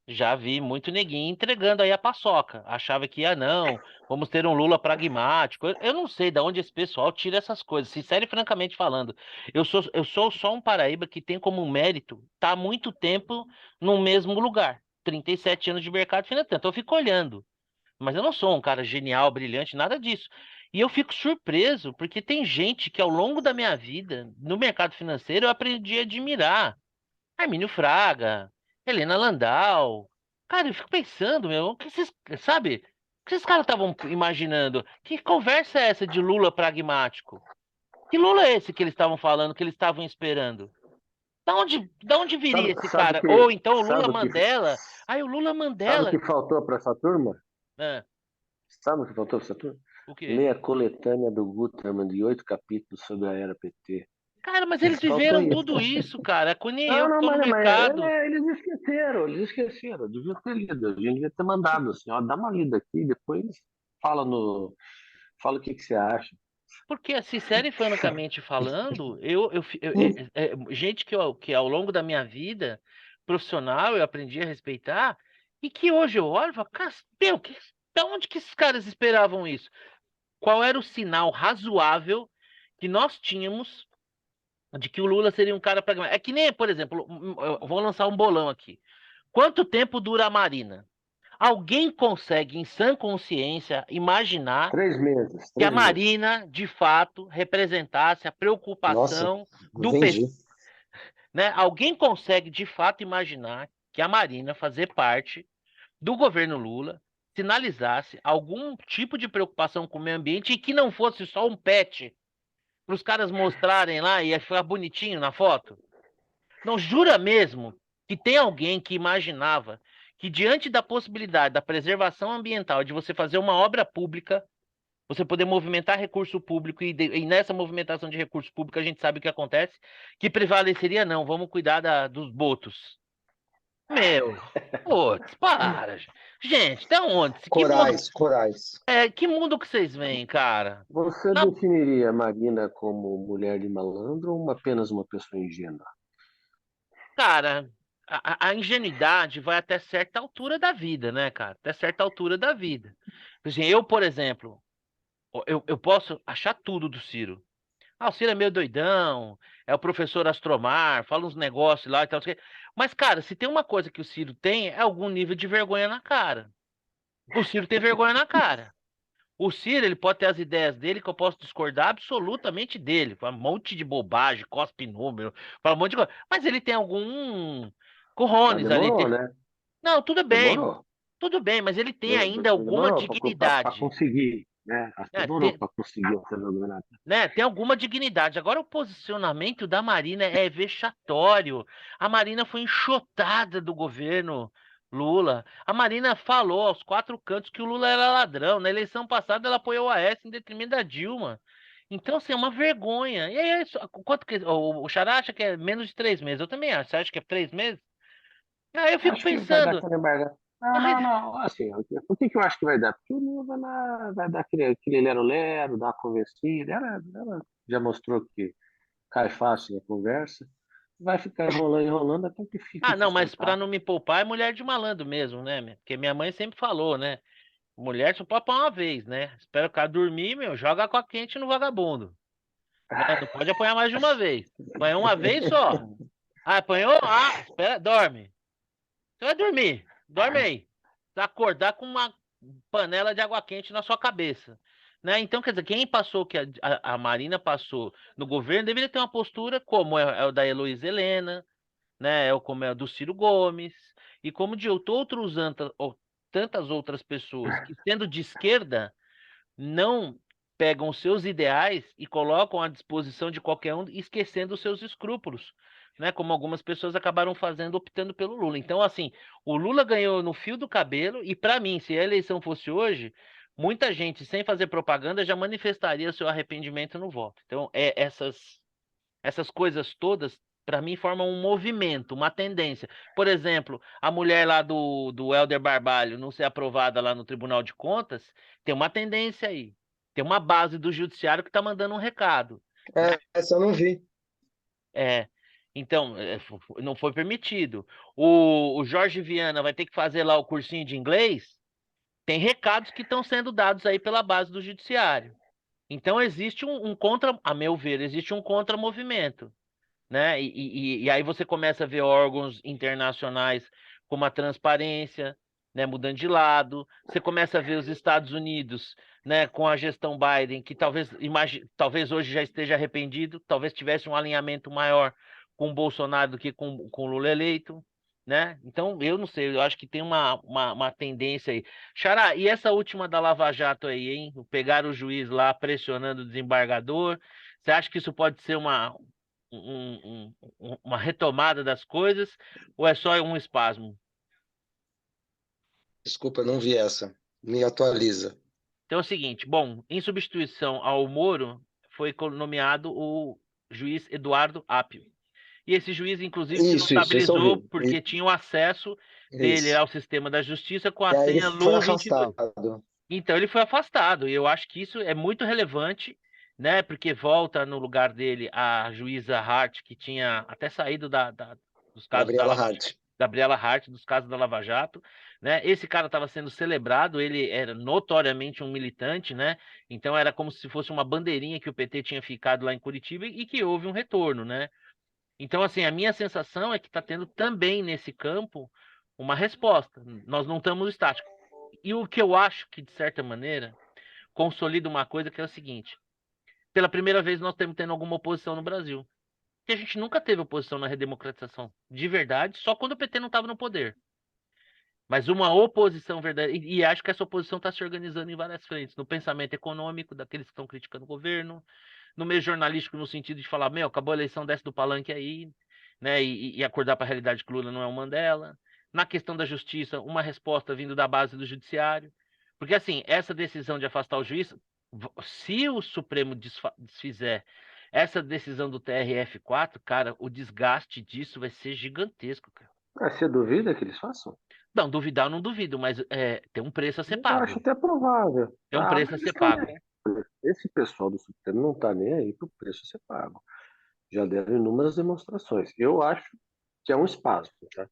[SPEAKER 1] já vi muito neguinho entregando aí a paçoca. Achava que, não, vamos ter um Lula pragmático. Eu não sei de onde esse pessoal tira essas coisas, sincero e francamente falando. Eu sou só um paraíba que tem como mérito estar há muito tempo no mesmo lugar. 37 anos de mercado financeiro. Então eu fico olhando. Mas eu não sou um cara genial, brilhante, nada disso. E eu fico surpreso, porque tem gente que ao longo da minha vida, no mercado financeiro, eu aprendi a admirar. Armínio Fraga, Helena Landau. Cara, eu fico pensando, meu, o que esses, sabe? O que esses caras estavam imaginando? Que conversa é essa de Lula pragmático? Que Lula é esse que eles estavam falando, que eles estavam esperando? Da onde viria
[SPEAKER 2] Sabe,
[SPEAKER 1] esse
[SPEAKER 2] sabe
[SPEAKER 1] cara?
[SPEAKER 2] que,
[SPEAKER 1] Ou então o Lula
[SPEAKER 2] sabe o que,
[SPEAKER 1] Mandela. Ai, o Lula
[SPEAKER 2] sabe o
[SPEAKER 1] Mandela.
[SPEAKER 2] que faltou para essa turma?
[SPEAKER 1] Ah,
[SPEAKER 2] Sabe o que faltou para essa turma?
[SPEAKER 1] o quê?
[SPEAKER 2] Ler a coletânea do Gutermann de 8 capítulos sobre a era PT.
[SPEAKER 1] Cara, mas eles
[SPEAKER 2] Isso faltou
[SPEAKER 1] viveram
[SPEAKER 2] isso.
[SPEAKER 1] tudo isso, cara. Nem eu
[SPEAKER 2] Não,
[SPEAKER 1] que
[SPEAKER 2] não,
[SPEAKER 1] tô no mercado.
[SPEAKER 2] eles esqueceram, eles esqueceram. Devia ter lido, a gente devia ter mandado assim, ó, dá uma lida aqui, depois fala no, fala o que que você acha.
[SPEAKER 1] Porque, sincero e francamente falando, gente que ao longo da minha vida profissional eu aprendi a respeitar e que hoje eu olho e falo, cara, meu, da onde que esses caras esperavam isso? Qual era o sinal razoável que nós tínhamos de que o Lula seria um cara pragmático? É que nem, por exemplo, eu vou lançar um bolão aqui. Quanto tempo dura a Marina? Alguém consegue, em sã consciência, imaginar
[SPEAKER 2] 3 meses,
[SPEAKER 1] que a
[SPEAKER 2] 3 meses.
[SPEAKER 1] Marina, de fato, representasse a
[SPEAKER 3] Nossa,
[SPEAKER 1] preocupação do
[SPEAKER 3] vendi.
[SPEAKER 1] PT, né? Alguém consegue, de fato, imaginar que a Marina fazer parte do governo Lula sinalizasse algum tipo de preocupação com o meio ambiente e que não fosse só um pet para os caras mostrarem lá e ia ficar bonitinho na foto? Não jura mesmo que tem alguém que imaginava que diante da possibilidade da preservação ambiental, de você fazer uma obra pública, você poder movimentar recurso público e nessa movimentação de recurso público a gente sabe o que acontece, que prevaleceria não, vamos cuidar dos botos. Meu, putz, para. Gente, da onde? Que mundo que vocês veem, cara?
[SPEAKER 2] Você
[SPEAKER 1] Não,
[SPEAKER 2] definiria a Marina como mulher de malandro ou apenas uma pessoa ingênua?
[SPEAKER 1] cara, a ingenuidade vai até certa altura da vida, né, cara? Até certa altura da vida. Assim, eu, por exemplo, eu posso achar tudo do Ciro. Ah, o Ciro é meio doidão, é o professor Astromar, fala uns negócios lá e tal. Não sei o quê. Mas, cara, se tem uma coisa que o Ciro tem, é algum nível de vergonha na cara. O Ciro tem vergonha na cara. O Ciro, ele pode ter as ideias dele, que eu posso discordar absolutamente dele. Fala um monte de bobagem, cospe número, fala um monte de coisa. Mas ele tem algum
[SPEAKER 2] Mas
[SPEAKER 1] corrones ali.
[SPEAKER 2] demorou, né?
[SPEAKER 1] Não, tudo bem.
[SPEAKER 2] Demorou.
[SPEAKER 1] Tudo bem, mas ele tem ainda alguma
[SPEAKER 2] Demorou para
[SPEAKER 1] dignidade.
[SPEAKER 2] conseguir. né? Acho que
[SPEAKER 1] É,
[SPEAKER 2] demorou para conseguir essa governança.
[SPEAKER 1] né, tem alguma dignidade. Agora, o posicionamento da Marina é vexatório. A Marina foi enxotada do governo Lula. A Marina falou aos quatro cantos que o Lula era ladrão. Na eleição passada, ela apoiou o Aécio em detrimento da Dilma. Então, assim, é uma vergonha. E aí, quanto que o Xará acha que é menos de 3 meses? Eu também acho. Você acha que é 3 meses? Aí eu fico
[SPEAKER 2] Acho que vai dar
[SPEAKER 1] pensando,
[SPEAKER 2] aquela embargada. Não,
[SPEAKER 1] mas
[SPEAKER 2] não, não. Assim, por que que eu acho que vai dar? Porque o Lula vai dar aquele lero-lero, dar uma conversinha. Ela já mostrou que cai fácil na conversa. Vai ficar enrolando, enrolando até que fique
[SPEAKER 1] ah, não, mas pra
[SPEAKER 2] insustentável.
[SPEAKER 1] não me poupar é mulher de malandro mesmo, né? Porque minha mãe sempre falou, né? Mulher só pode apanhar uma vez, né? Espera o cara dormir, meu, joga água quente no vagabundo, né? Não pode apanhar mais de uma vez. Apanhou uma vez só. Ah, apanhou? Ah, espera, dorme. Você vai dormir. Dorme aí. Vai acordar com uma panela de água quente na sua cabeça. Né? Então, quer dizer, quem passou, que a Marina passou no governo, deveria ter uma postura como é o da Heloísa Helena, né? É o como é o do Ciro Gomes, e como de outros tantas outras pessoas que, sendo de esquerda, não pegam os seus ideais e colocam à disposição de qualquer um, esquecendo os seus escrúpulos, né? Como algumas pessoas acabaram fazendo, optando pelo Lula. Então, assim, o Lula ganhou no fio do cabelo, e para mim, se a eleição fosse hoje, muita gente, sem fazer propaganda, já manifestaria seu arrependimento no voto. Então, essas coisas todas, para mim, formam um movimento, uma tendência. Por exemplo, a mulher lá do Helder Barbalho não ser aprovada lá no Tribunal de Contas, tem uma tendência aí. Tem uma base do judiciário que está mandando um recado, né?
[SPEAKER 3] Essa eu não vi.
[SPEAKER 1] É, então, não foi permitido. O Jorge Viana vai ter que fazer lá o cursinho de inglês. Tem recados que estão sendo dados aí pela base do judiciário. Então, existe um contra, a meu ver, existe um contramovimento, né? E aí você começa a ver órgãos internacionais como a transparência, né, mudando de lado. Você começa a ver os Estados Unidos, né, com a gestão Biden, que talvez hoje já esteja arrependido, talvez tivesse um alinhamento maior com o Bolsonaro do que com o Lula eleito. Né? Então, eu não sei, eu acho que tem uma tendência aí. Xará, e essa última da Lava Jato aí, hein? Pegar o juiz lá pressionando o desembargador. Você acha que isso pode ser uma retomada das coisas, ou é só um espasmo?
[SPEAKER 3] Desculpa, eu não vi essa. Me atualiza.
[SPEAKER 1] Então é o seguinte, bom, em substituição ao Moro, foi nomeado o juiz Eduardo Apio. E esse juiz, inclusive, se
[SPEAKER 3] Isso eu
[SPEAKER 1] notabilizou
[SPEAKER 3] vi.
[SPEAKER 1] porque tinha o acesso dele
[SPEAKER 3] Isso.
[SPEAKER 1] ao sistema da justiça com a
[SPEAKER 3] E aí ele
[SPEAKER 1] senha
[SPEAKER 3] foi
[SPEAKER 1] Lu22.
[SPEAKER 3] afastado.
[SPEAKER 1] Então ele foi afastado, e eu acho que isso é muito relevante, né? Porque volta no lugar dele a juíza Hart, que tinha até saído dos casos da
[SPEAKER 3] Gabriela
[SPEAKER 1] Lava
[SPEAKER 3] Hart.
[SPEAKER 1] Gabriela Hart, dos casos da Lava Jato, né? Esse cara estava sendo celebrado, ele era notoriamente um militante, né? Então era como se fosse uma bandeirinha que o PT tinha ficado lá em Curitiba e que houve um retorno, né? Então, assim, a minha sensação é que está tendo também nesse campo uma resposta. Nós não estamos estáticos. E o que eu acho que, de certa maneira, consolida uma coisa que é o seguinte: pela primeira vez nós estamos tendo alguma oposição no Brasil. Que a gente nunca teve oposição na redemocratização de verdade, só quando o PT não estava no poder. Mas uma oposição verdadeira. E acho que essa oposição está se organizando em várias frentes: no pensamento econômico, daqueles que estão criticando o governo, no meio jornalístico, no sentido de falar, meu, acabou a eleição, desce do palanque aí, né? E acordar para a realidade que Lula não é um Mandela. Na questão da justiça, uma resposta vindo da base do judiciário. Porque, assim, essa decisão de afastar o juiz, se o Supremo desfizer essa decisão do TRF4, cara, o desgaste disso vai ser gigantesco, cara.
[SPEAKER 2] Você duvida que eles façam?
[SPEAKER 1] Não, duvidar eu não duvido, mas tem um preço a ser
[SPEAKER 2] Eu acho
[SPEAKER 1] pago.
[SPEAKER 2] até provável.
[SPEAKER 1] Tem um
[SPEAKER 2] Mas
[SPEAKER 1] preço a
[SPEAKER 2] eles
[SPEAKER 1] ser
[SPEAKER 2] estão nem
[SPEAKER 1] pago.
[SPEAKER 2] aí. Esse pessoal do Supremo não está nem aí para o preço ser pago. Já deram inúmeras demonstrações. Eu acho que é um espasmo, tá?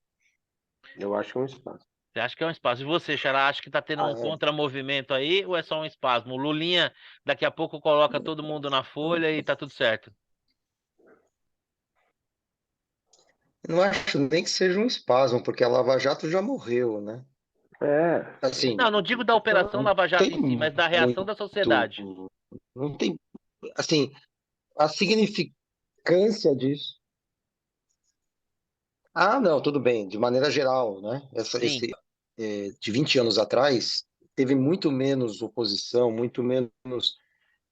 [SPEAKER 2] Eu acho que é um espasmo.
[SPEAKER 1] Você acha que é um espasmo? E você, Xará, acha que está tendo um
[SPEAKER 3] Ah,
[SPEAKER 1] contramovimento aí ou é só um espasmo? O Lulinha daqui a pouco coloca todo mundo na folha e tá tudo certo.
[SPEAKER 3] eu não acho nem que seja um espasmo, porque a Lava Jato já morreu, né?
[SPEAKER 2] É,
[SPEAKER 3] Assim,
[SPEAKER 1] Não, não digo da Operação
[SPEAKER 3] não
[SPEAKER 1] Lava Jato
[SPEAKER 3] tem
[SPEAKER 1] em si, mas da reação
[SPEAKER 3] muito,
[SPEAKER 1] da sociedade.
[SPEAKER 3] não tem, assim, a significância disso. Ah, não, tudo bem, de maneira geral, né?
[SPEAKER 1] Sim,
[SPEAKER 3] De 20 anos atrás, teve muito menos oposição, muito menos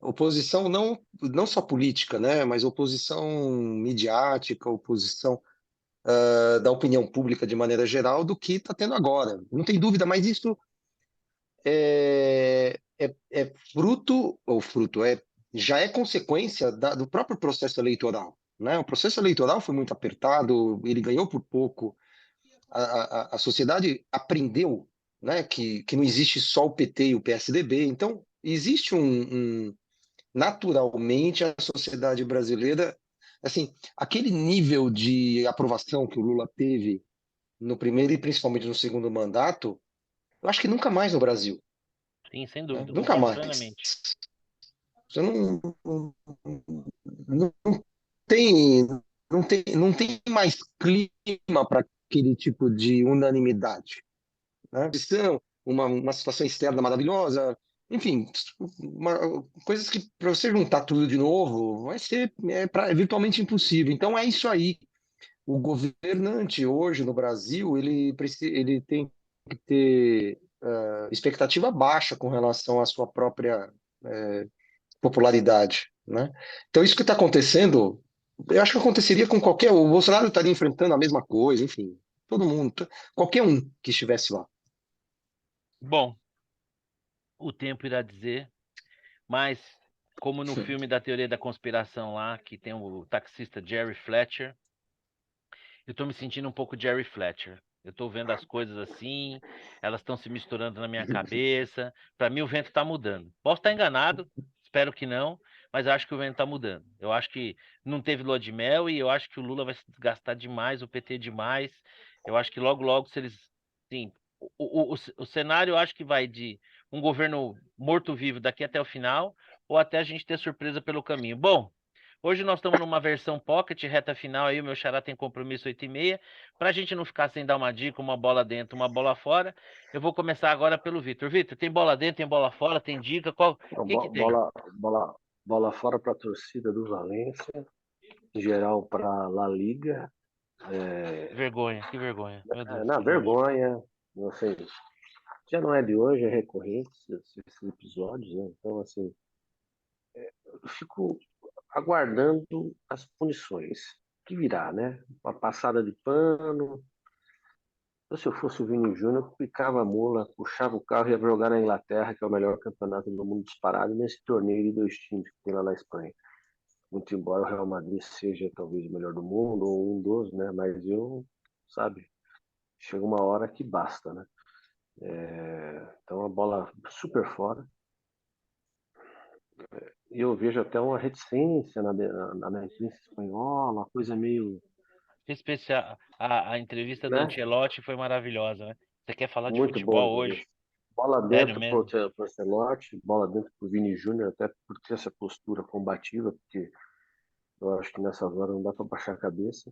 [SPEAKER 3] oposição não só política, né, mas oposição midiática, oposição da opinião pública de maneira geral do que está tendo agora. Não tem dúvida, mas isso é fruto, já é consequência do próprio processo eleitoral, né? O processo eleitoral foi muito apertado, ele ganhou por pouco, a sociedade aprendeu, né, que não existe só o PT e o PSDB, então existe naturalmente a sociedade brasileira, assim, aquele nível de aprovação que o Lula teve no primeiro e principalmente no segundo mandato, eu acho que nunca mais no Brasil,
[SPEAKER 1] Sim, sem
[SPEAKER 3] né?
[SPEAKER 1] dúvida,
[SPEAKER 3] Nunca
[SPEAKER 1] concordo
[SPEAKER 3] mais.
[SPEAKER 1] plenamente.
[SPEAKER 3] Você não tem, não tem mais clima para aquele tipo de unanimidade, né? Uma situação externa maravilhosa, enfim, coisas que para você juntar tudo de novo vai ser é virtualmente impossível. Então é isso aí. O governante hoje no Brasil ele tem que ter expectativa baixa com relação à sua própria popularidade, né? Então isso que está acontecendo, eu acho que aconteceria com qualquer um. O Bolsonaro estaria enfrentando a mesma coisa, enfim, todo mundo, qualquer um que estivesse lá.
[SPEAKER 1] Bom, o tempo irá dizer, mas como no filme da teoria da conspiração lá, que tem o taxista Jerry Fletcher, eu tô me sentindo um pouco Jerry Fletcher. Eu tô vendo as coisas assim, elas estão se misturando na minha cabeça. Para mim o vento tá mudando. Posso estar enganado, espero que não, mas eu acho que o vento tá mudando. Eu acho que não teve lua de mel e eu acho que o Lula vai se desgastar demais, o PT demais. Eu acho que logo logo se eles, sim, o cenário eu acho que vai de um governo morto-vivo daqui até o final ou até a gente ter surpresa pelo caminho. Bom, hoje nós estamos numa versão pocket, reta final aí, o meu xará tem compromisso 8h30. Para a gente não ficar sem dar uma dica, uma bola dentro, uma bola fora, eu vou começar agora pelo Vitor. Vitor, tem bola dentro, tem bola fora, tem dica? Qual? Quem que tem?
[SPEAKER 2] Bola fora para a torcida do Valência, em geral para La Liga.
[SPEAKER 1] Vergonha, que vergonha. Meu Deus,
[SPEAKER 2] Na
[SPEAKER 1] que nojo.
[SPEAKER 2] vergonha, não sei, já não é de hoje, é recorrente esses episódios, né? Então, assim, eu fico aguardando as punições que virá, né? Uma passada de pano. Se eu fosse o Vini Júnior, picava a mula, puxava o carro e ia jogar na Inglaterra, que é o melhor campeonato do mundo disparado, nesse torneio de dois times que tem lá na Espanha. Muito embora o Real Madrid seja talvez o melhor do mundo, ou um dos, né? Mas sabe, chega uma hora que basta, né? Então a bola super fora. E eu vejo até uma reticência na imprensa espanhola, uma coisa meio,
[SPEAKER 1] Especial, a entrevista do
[SPEAKER 2] né?
[SPEAKER 1] Ancelotti foi maravilhosa, né? Você quer falar de
[SPEAKER 2] Muito boa
[SPEAKER 1] futebol
[SPEAKER 2] entrevista.
[SPEAKER 1] hoje?
[SPEAKER 2] Bola
[SPEAKER 1] Sério
[SPEAKER 2] dentro
[SPEAKER 1] mesmo?
[SPEAKER 2] pro Ancelotti, bola dentro pro Vini Júnior, até por ter essa postura combativa, porque eu acho que nessas horas não dá para baixar a cabeça.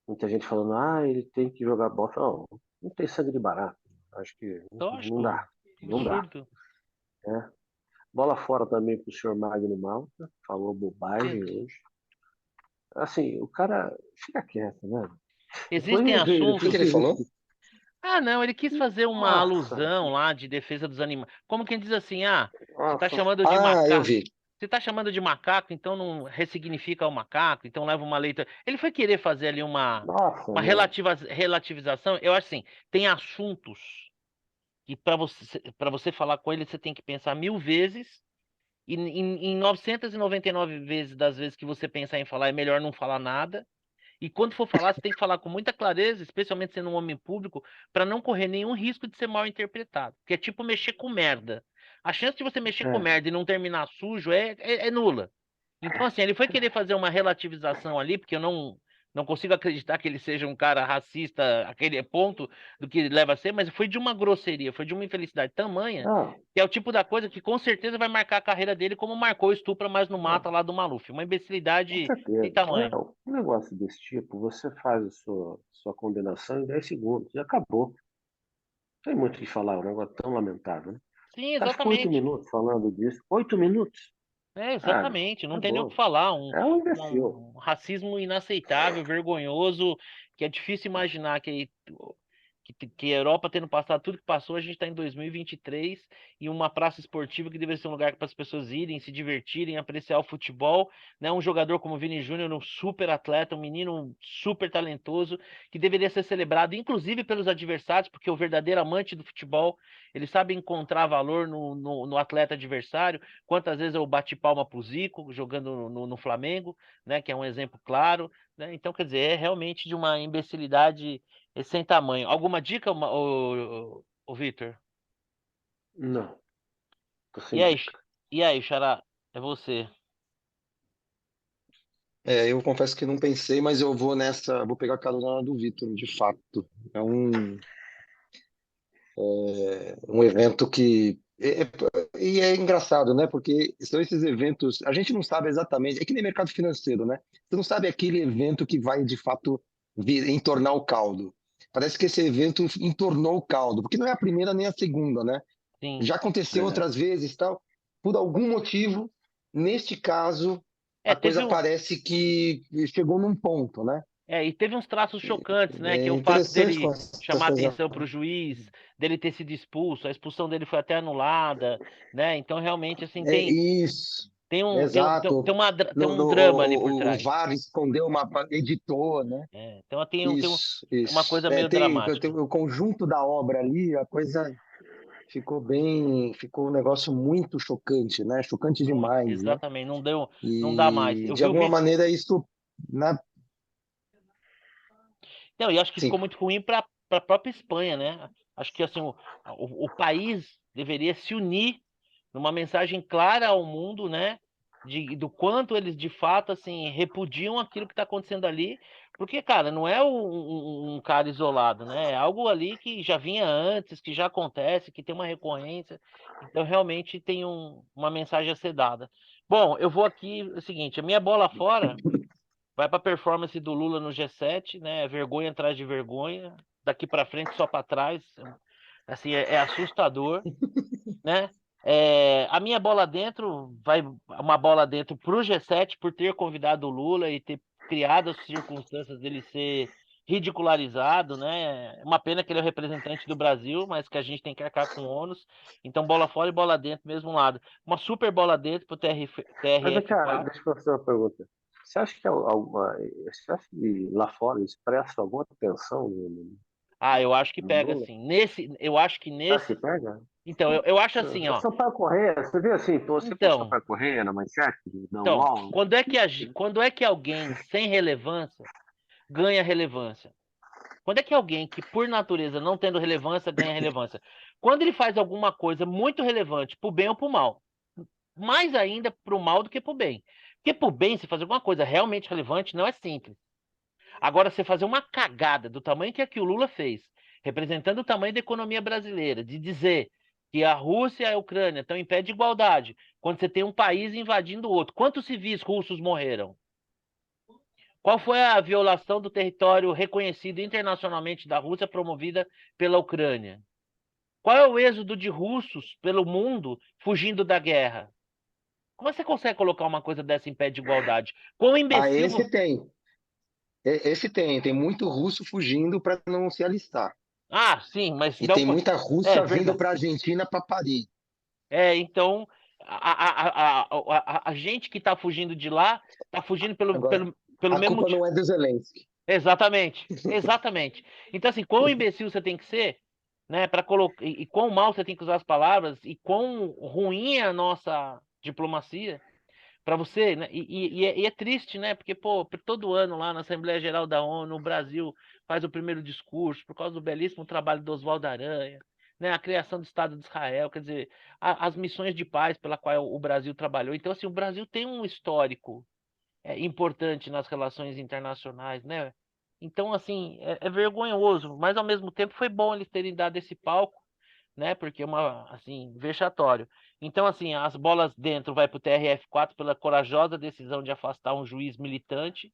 [SPEAKER 2] Muita gente falando, ele tem que jogar bola. Não, não tem sangue de barato. Acho que não
[SPEAKER 1] Lógico,
[SPEAKER 2] dá, não dá,
[SPEAKER 1] absurdo.
[SPEAKER 2] né? Bola fora também pro senhor Magno Malta, falou bobagem hoje. Assim, o cara fica quieto, né? Depois
[SPEAKER 1] Existem
[SPEAKER 2] me veio,
[SPEAKER 3] O que que
[SPEAKER 1] assuntos.
[SPEAKER 3] ele falou?
[SPEAKER 1] Ah, não, ele quis fazer uma
[SPEAKER 2] nossa,
[SPEAKER 1] alusão lá de defesa dos animais. Como quem diz assim, você tá
[SPEAKER 2] nossa,
[SPEAKER 1] chamando de
[SPEAKER 3] Ah, eu
[SPEAKER 1] macaco.
[SPEAKER 3] vi.
[SPEAKER 1] Você tá chamando de macaco, então não ressignifica o macaco, então leva uma letra. Ele foi querer fazer ali
[SPEAKER 2] nossa,
[SPEAKER 1] uma
[SPEAKER 2] meu.
[SPEAKER 1] relativização. Eu acho assim, tem assuntos que para você falar com ele, você tem que pensar 1000 vezes, e em 999 vezes das vezes que você pensar em falar, é melhor não falar nada. E quando for falar, você tem que falar com muita clareza, especialmente sendo um homem público, para não correr nenhum risco de ser mal interpretado. Que é tipo mexer com merda. A chance de você mexer com
[SPEAKER 2] É,
[SPEAKER 1] merda e não terminar sujo é nula. Então, assim, ele foi querer fazer uma relativização ali, porque eu não consigo acreditar que ele seja um cara racista, aquele ponto do que ele leva a ser, mas foi de uma grosseria, foi de uma infelicidade tamanha,
[SPEAKER 2] não,
[SPEAKER 1] que é o tipo da coisa que com certeza vai marcar a carreira dele como marcou o Estupra, mas não
[SPEAKER 2] não,
[SPEAKER 1] mata lá do Maluf. Uma
[SPEAKER 2] com
[SPEAKER 1] imbecilidade sem
[SPEAKER 2] certeza.
[SPEAKER 1] tamanho.
[SPEAKER 2] Um negócio desse tipo, você faz a sua condenação em 10 segundos e acabou. Não tem muito o que falar, é um negócio tão lamentável, né?
[SPEAKER 1] Sim,
[SPEAKER 2] Acho que ficou oito
[SPEAKER 1] exatamente.
[SPEAKER 2] minutos falando disso. 8 minutos?
[SPEAKER 1] É,
[SPEAKER 2] Cara,
[SPEAKER 1] exatamente. Não tem nem o que
[SPEAKER 2] acabou.
[SPEAKER 1] falar.
[SPEAKER 2] É um imbecil.
[SPEAKER 1] Um racismo inaceitável, vergonhoso, que é difícil imaginar que que a Europa tendo passado tudo que passou, a gente está em 2023 e uma praça esportiva que deveria ser um lugar para as pessoas irem, se divertirem, apreciar o futebol, né? Um jogador como o Vini Júnior, um super atleta, um menino super talentoso, que deveria ser celebrado, inclusive pelos adversários, porque o verdadeiro amante do futebol, ele sabe encontrar valor no atleta adversário. Quantas vezes eu bati palma pro Zico, jogando no Flamengo, né? Que é um exemplo claro, né? Então, quer dizer, é realmente de uma imbecilidade sem tamanho. Alguma dica, ô Vitor?
[SPEAKER 2] Não, tô
[SPEAKER 1] E
[SPEAKER 2] sem
[SPEAKER 1] aí,
[SPEAKER 2] dica.
[SPEAKER 1] e aí, Xará? É você.
[SPEAKER 3] Eu confesso que não pensei, mas eu vou nessa, vou pegar a carona do Vitor, de fato. É um evento que. E é engraçado, né? Porque são esses eventos, a gente não sabe exatamente, é que nem mercado financeiro, né? Você não sabe aquele evento que vai de fato entornar o caldo. Parece que esse evento entornou o caldo, porque não é a primeira nem a segunda, né?
[SPEAKER 1] Sim.
[SPEAKER 3] Já aconteceu
[SPEAKER 2] Verdade.
[SPEAKER 3] outras vezes, tal. Por algum motivo, neste caso,
[SPEAKER 1] É,
[SPEAKER 3] a
[SPEAKER 1] teve
[SPEAKER 3] coisa
[SPEAKER 1] um,
[SPEAKER 3] parece que chegou num ponto, né?
[SPEAKER 1] e teve uns traços chocantes, né? Que é
[SPEAKER 3] É
[SPEAKER 1] o fato
[SPEAKER 3] interessante
[SPEAKER 1] dele
[SPEAKER 3] com essas
[SPEAKER 1] chamar
[SPEAKER 3] coisas.
[SPEAKER 1] atenção para o juiz, dele ter sido expulso, a expulsão dele foi até anulada, né? Então, realmente, assim,
[SPEAKER 3] É isso,
[SPEAKER 1] tem
[SPEAKER 3] exato.
[SPEAKER 1] tem
[SPEAKER 3] No,
[SPEAKER 1] um
[SPEAKER 3] no,
[SPEAKER 1] drama ali por
[SPEAKER 3] o
[SPEAKER 1] trás.
[SPEAKER 3] VAR escondeu uma, editou, né?
[SPEAKER 1] Então,
[SPEAKER 3] Isso,
[SPEAKER 1] uma
[SPEAKER 3] isso.
[SPEAKER 1] coisa meio
[SPEAKER 3] Tem
[SPEAKER 1] dramática.
[SPEAKER 3] o conjunto da obra ali, a coisa ficou um negócio muito chocante, né? Chocante
[SPEAKER 1] Muito,
[SPEAKER 3] demais, né?
[SPEAKER 1] exatamente. Não dá mais.
[SPEAKER 3] E
[SPEAKER 1] Eu
[SPEAKER 3] de
[SPEAKER 1] vi o
[SPEAKER 3] alguma
[SPEAKER 1] vídeo.
[SPEAKER 3] maneira isso, né?
[SPEAKER 1] Não, e acho que ficou
[SPEAKER 3] Sim,
[SPEAKER 1] muito ruim para a própria Espanha, né? Acho que assim o país deveria se unir numa mensagem clara ao mundo, né? Do quanto eles de fato assim repudiam aquilo que está acontecendo ali, porque cara, não é um cara isolado, né? É algo ali que já vinha antes, que já acontece, que tem uma recorrência. Então realmente tem uma mensagem a ser dada. Bom, eu vou aqui é o seguinte, a minha bola fora. Vai para a performance do Lula no G7, né? Vergonha atrás de vergonha, daqui para frente só para trás. Assim, é assustador, né? A minha bola dentro vai uma bola dentro para o G7 por ter convidado o Lula e ter criado as circunstâncias dele ser ridicularizado, né? É uma pena que ele é o representante do Brasil, mas que a gente tem que arcar com ônus. Então, bola fora e bola dentro, mesmo lado. Uma super bola dentro para o
[SPEAKER 2] Mas, cara,
[SPEAKER 1] TRF4.
[SPEAKER 2] deixa eu fazer uma pergunta. Você acha que você acha que lá fora eles prestam alguma atenção
[SPEAKER 1] Ah, eu acho que
[SPEAKER 2] no
[SPEAKER 1] pega
[SPEAKER 2] Lula?
[SPEAKER 1] assim. Eu acho que
[SPEAKER 2] Você acha que
[SPEAKER 1] nesse.
[SPEAKER 2] pega?
[SPEAKER 1] Então, eu acho assim, ó.
[SPEAKER 2] Sampaio Correia, você vê assim, você pôs
[SPEAKER 1] Então,
[SPEAKER 2] Sampaio Correia na manchete da
[SPEAKER 1] então,
[SPEAKER 2] UOL?
[SPEAKER 1] quando é que alguém sem relevância ganha relevância? Quando é que alguém que, por natureza, não tendo relevância, ganha relevância? Quando ele faz alguma coisa muito relevante, pro bem ou pro mal. Mais ainda pro mal do que pro bem. Porque pro bem, se fazer alguma coisa realmente relevante, não é simples. Agora, você fazer uma cagada do tamanho que o Lula fez, representando o tamanho da economia brasileira, de dizer que a Rússia e a Ucrânia estão em pé de igualdade, quando você tem um país invadindo o outro. Quantos civis russos morreram? Qual foi a violação do território reconhecido internacionalmente da Rússia promovida pela Ucrânia? Qual é o êxodo de russos pelo mundo fugindo da guerra? Como você consegue colocar uma coisa dessa em pé de igualdade? Quão
[SPEAKER 3] ah,
[SPEAKER 1] imbecil.
[SPEAKER 3] esse tem. Esse tem muito russo fugindo para não se alistar.
[SPEAKER 1] Ah, sim, mas
[SPEAKER 3] E
[SPEAKER 1] não.
[SPEAKER 3] tem muita
[SPEAKER 1] É
[SPEAKER 3] russa vindo
[SPEAKER 1] verdade.
[SPEAKER 3] para a Argentina para parir.
[SPEAKER 1] Então, a gente que está fugindo de lá está fugindo
[SPEAKER 3] Agora,
[SPEAKER 1] pelo
[SPEAKER 3] a
[SPEAKER 1] mesmo
[SPEAKER 3] culpa
[SPEAKER 1] motivo.
[SPEAKER 3] não é do Zelensky.
[SPEAKER 1] Exatamente, exatamente. Então, assim, quão imbecil você tem que ser, né, para colocar, e quão mal você tem que usar as palavras, e quão ruim é a nossa diplomacia para você, né? E é triste, né? Porque, pô, todo ano lá na Assembleia Geral da ONU, o Brasil faz o primeiro discurso por causa do belíssimo trabalho do Oswaldo Aranha, né? A criação do Estado de Israel, quer dizer, as missões de paz pela qual o Brasil trabalhou. Então, assim, o Brasil tem um histórico importante nas relações internacionais, né? Então, assim, é vergonhoso, mas ao mesmo tempo foi bom eles terem dado esse palco, né? Porque é uma, assim, vexatório. Então, assim, as bolas dentro vai para o TRF4 pela corajosa decisão de afastar um juiz militante,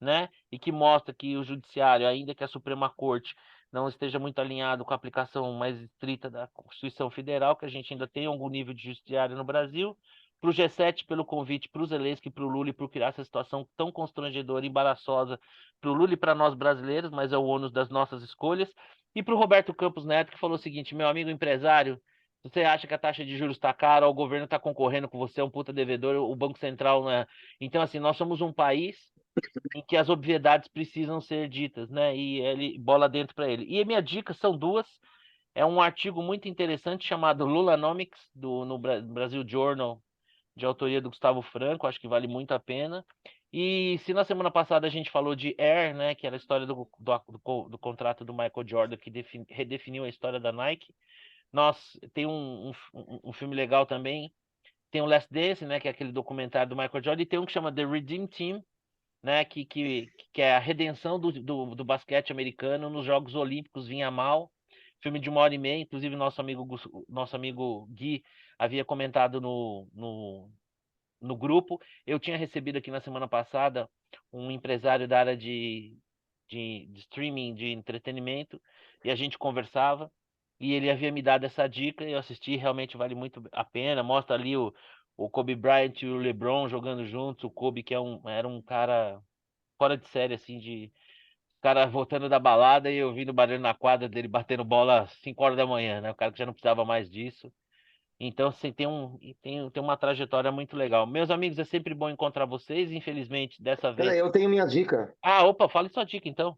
[SPEAKER 1] né? E que mostra que o judiciário, ainda que a Suprema Corte não esteja muito alinhado com a aplicação mais estrita da Constituição Federal, que a gente ainda tem algum nível de judiciário no Brasil. Para o G7, pelo convite para o Zelensky, para o Lula e por criar essa situação tão constrangedora e embaraçosa para o Lula e para nós brasileiros, mas é o ônus das nossas escolhas. E para o Roberto Campos Neto, que falou o seguinte: meu amigo empresário, se você acha que a taxa de juros está cara, o governo está concorrendo com você, é um puta devedor, o Banco Central não é. Então, assim, nós somos um país em que as obviedades precisam ser ditas, né? E ele bola dentro para ele. E a minha dica são duas. É um artigo muito interessante chamado Lulanomics, no Brasil Journal, de autoria do Gustavo Franco, acho que vale muito a pena. E se na semana passada a gente falou de Air, né, que era a história do contrato do Michael Jordan, que redefiniu a história da Nike, tem um filme legal também, tem o Last Dance, né, que é aquele documentário do Michael Jordan, e tem um que chama The Redeem Team, né, que é a redenção do basquete americano nos Jogos Olímpicos vinha mal. Filme de 1 hora e meia, inclusive nosso amigo Gui havia comentado no grupo. Eu tinha recebido aqui na semana passada um empresário da área de streaming, de entretenimento, e a gente conversava, e ele havia me dado essa dica, e eu assisti, realmente vale muito a pena. Mostra ali o Kobe Bryant e o LeBron jogando juntos, o Kobe que era um cara fora de série, assim, de cara voltando da balada e ouvindo barulho na quadra dele batendo bola às 5 horas da manhã, né? O cara que já não precisava mais disso. Então, assim, tem uma trajetória muito legal. Meus amigos, é sempre bom encontrar vocês. Infelizmente, dessa vez.
[SPEAKER 3] Peraí, eu tenho minha dica.
[SPEAKER 1] Ah, opa, fale sua dica, então.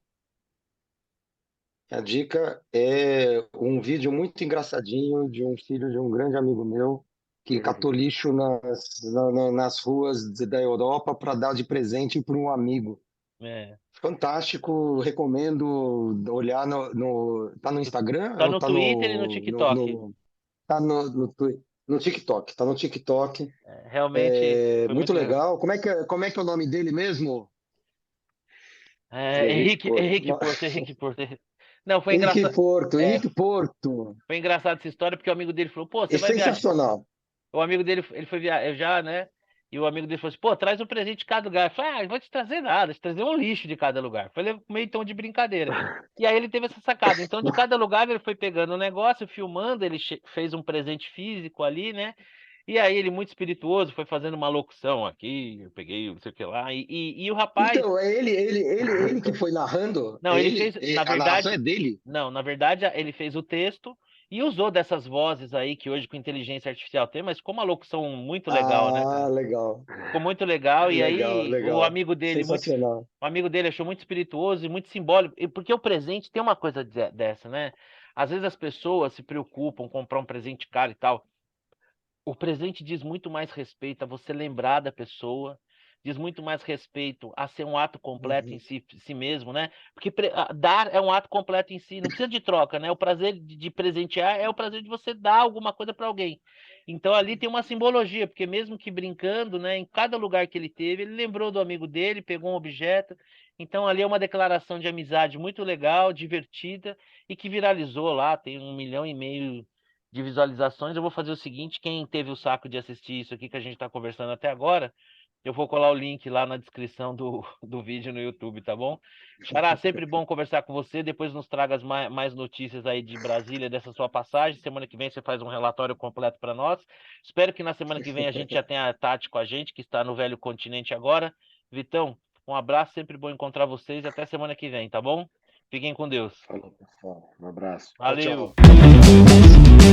[SPEAKER 3] A dica é um vídeo muito engraçadinho de um filho de um grande amigo meu que catou lixo nas ruas da Europa para dar de presente para um amigo.
[SPEAKER 1] É.
[SPEAKER 3] Fantástico, recomendo olhar tá no Instagram
[SPEAKER 1] Tá
[SPEAKER 3] ou
[SPEAKER 1] no
[SPEAKER 3] tá
[SPEAKER 1] Twitter e no TikTok.
[SPEAKER 3] tá no TikTok? Tá no TikTok.
[SPEAKER 1] Realmente foi
[SPEAKER 3] Muito
[SPEAKER 1] muito legal.
[SPEAKER 3] legal. Como é que é o nome dele mesmo? Henrique Porto.
[SPEAKER 1] Henrique Porto. Não, foi
[SPEAKER 3] Henrique
[SPEAKER 1] engraçado.
[SPEAKER 3] Porto,
[SPEAKER 1] É,
[SPEAKER 3] Henrique Porto.
[SPEAKER 1] foi engraçado essa história porque o amigo dele falou: pô,
[SPEAKER 3] É
[SPEAKER 1] você vai viajar.
[SPEAKER 3] sensacional.
[SPEAKER 1] O amigo dele, ele foi viajar, né? E o amigo dele falou assim: pô, traz um presente de cada lugar. Eu falei: ah, não vou te trazer nada, vou te trazer um lixo de cada lugar. Foi meio tom de brincadeira. E aí ele teve essa sacada. Então, de cada lugar, ele foi pegando um negócio, filmando, ele fez um presente físico ali, né? E aí ele, muito espirituoso, foi fazendo uma locução aqui, eu peguei não sei o que lá. E o rapaz.
[SPEAKER 3] Então, é ele que foi narrando?
[SPEAKER 1] Não,
[SPEAKER 3] É
[SPEAKER 1] ele
[SPEAKER 3] ele?
[SPEAKER 1] fez, na
[SPEAKER 3] A narração é
[SPEAKER 1] verdade,
[SPEAKER 3] dele?
[SPEAKER 1] não, na verdade ele fez o texto e usou dessas vozes aí que hoje com inteligência artificial tem, mas ficou uma locução muito legal, né,
[SPEAKER 3] Ah,
[SPEAKER 1] cara?
[SPEAKER 3] legal.
[SPEAKER 1] Ficou muito legal e
[SPEAKER 3] Legal,
[SPEAKER 1] aí o
[SPEAKER 3] legal.
[SPEAKER 1] amigo dele
[SPEAKER 3] Sensacional.
[SPEAKER 1] o amigo dele achou muito espirituoso e muito simbólico, porque o presente tem uma coisa dessa, né? Às vezes as pessoas se preocupam com comprar um presente caro e tal. O presente diz muito mais respeito a você lembrar da pessoa, diz muito mais respeito a ser um ato completo em
[SPEAKER 3] Uhum.
[SPEAKER 1] si mesmo, né? Porque dar é um ato completo em si, não precisa de troca, né? O prazer de presentear é o prazer de você dar alguma coisa para alguém. Então ali tem uma simbologia, porque mesmo que brincando, né, em cada lugar que ele teve, ele lembrou do amigo dele, pegou um objeto. Então ali é uma declaração de amizade muito legal, divertida e que viralizou lá, tem 1,5 milhão de visualizações. Eu vou fazer o seguinte: quem teve o saco de assistir isso aqui que a gente está conversando até agora, eu vou colar o link lá na descrição do vídeo no YouTube, tá bom? Xará, sempre bom conversar com você. Depois nos traga mais notícias aí de Brasília, dessa sua passagem. Semana que vem você faz um relatório completo para nós. Espero que na semana que vem a gente já tenha a Tati com a gente, que está no velho continente agora. Vitão, um abraço, sempre bom encontrar vocês e até semana que vem, tá bom? Fiquem com Deus.
[SPEAKER 3] Falou, pessoal. Um abraço. Tchau,
[SPEAKER 1] Valeu!
[SPEAKER 3] tchau.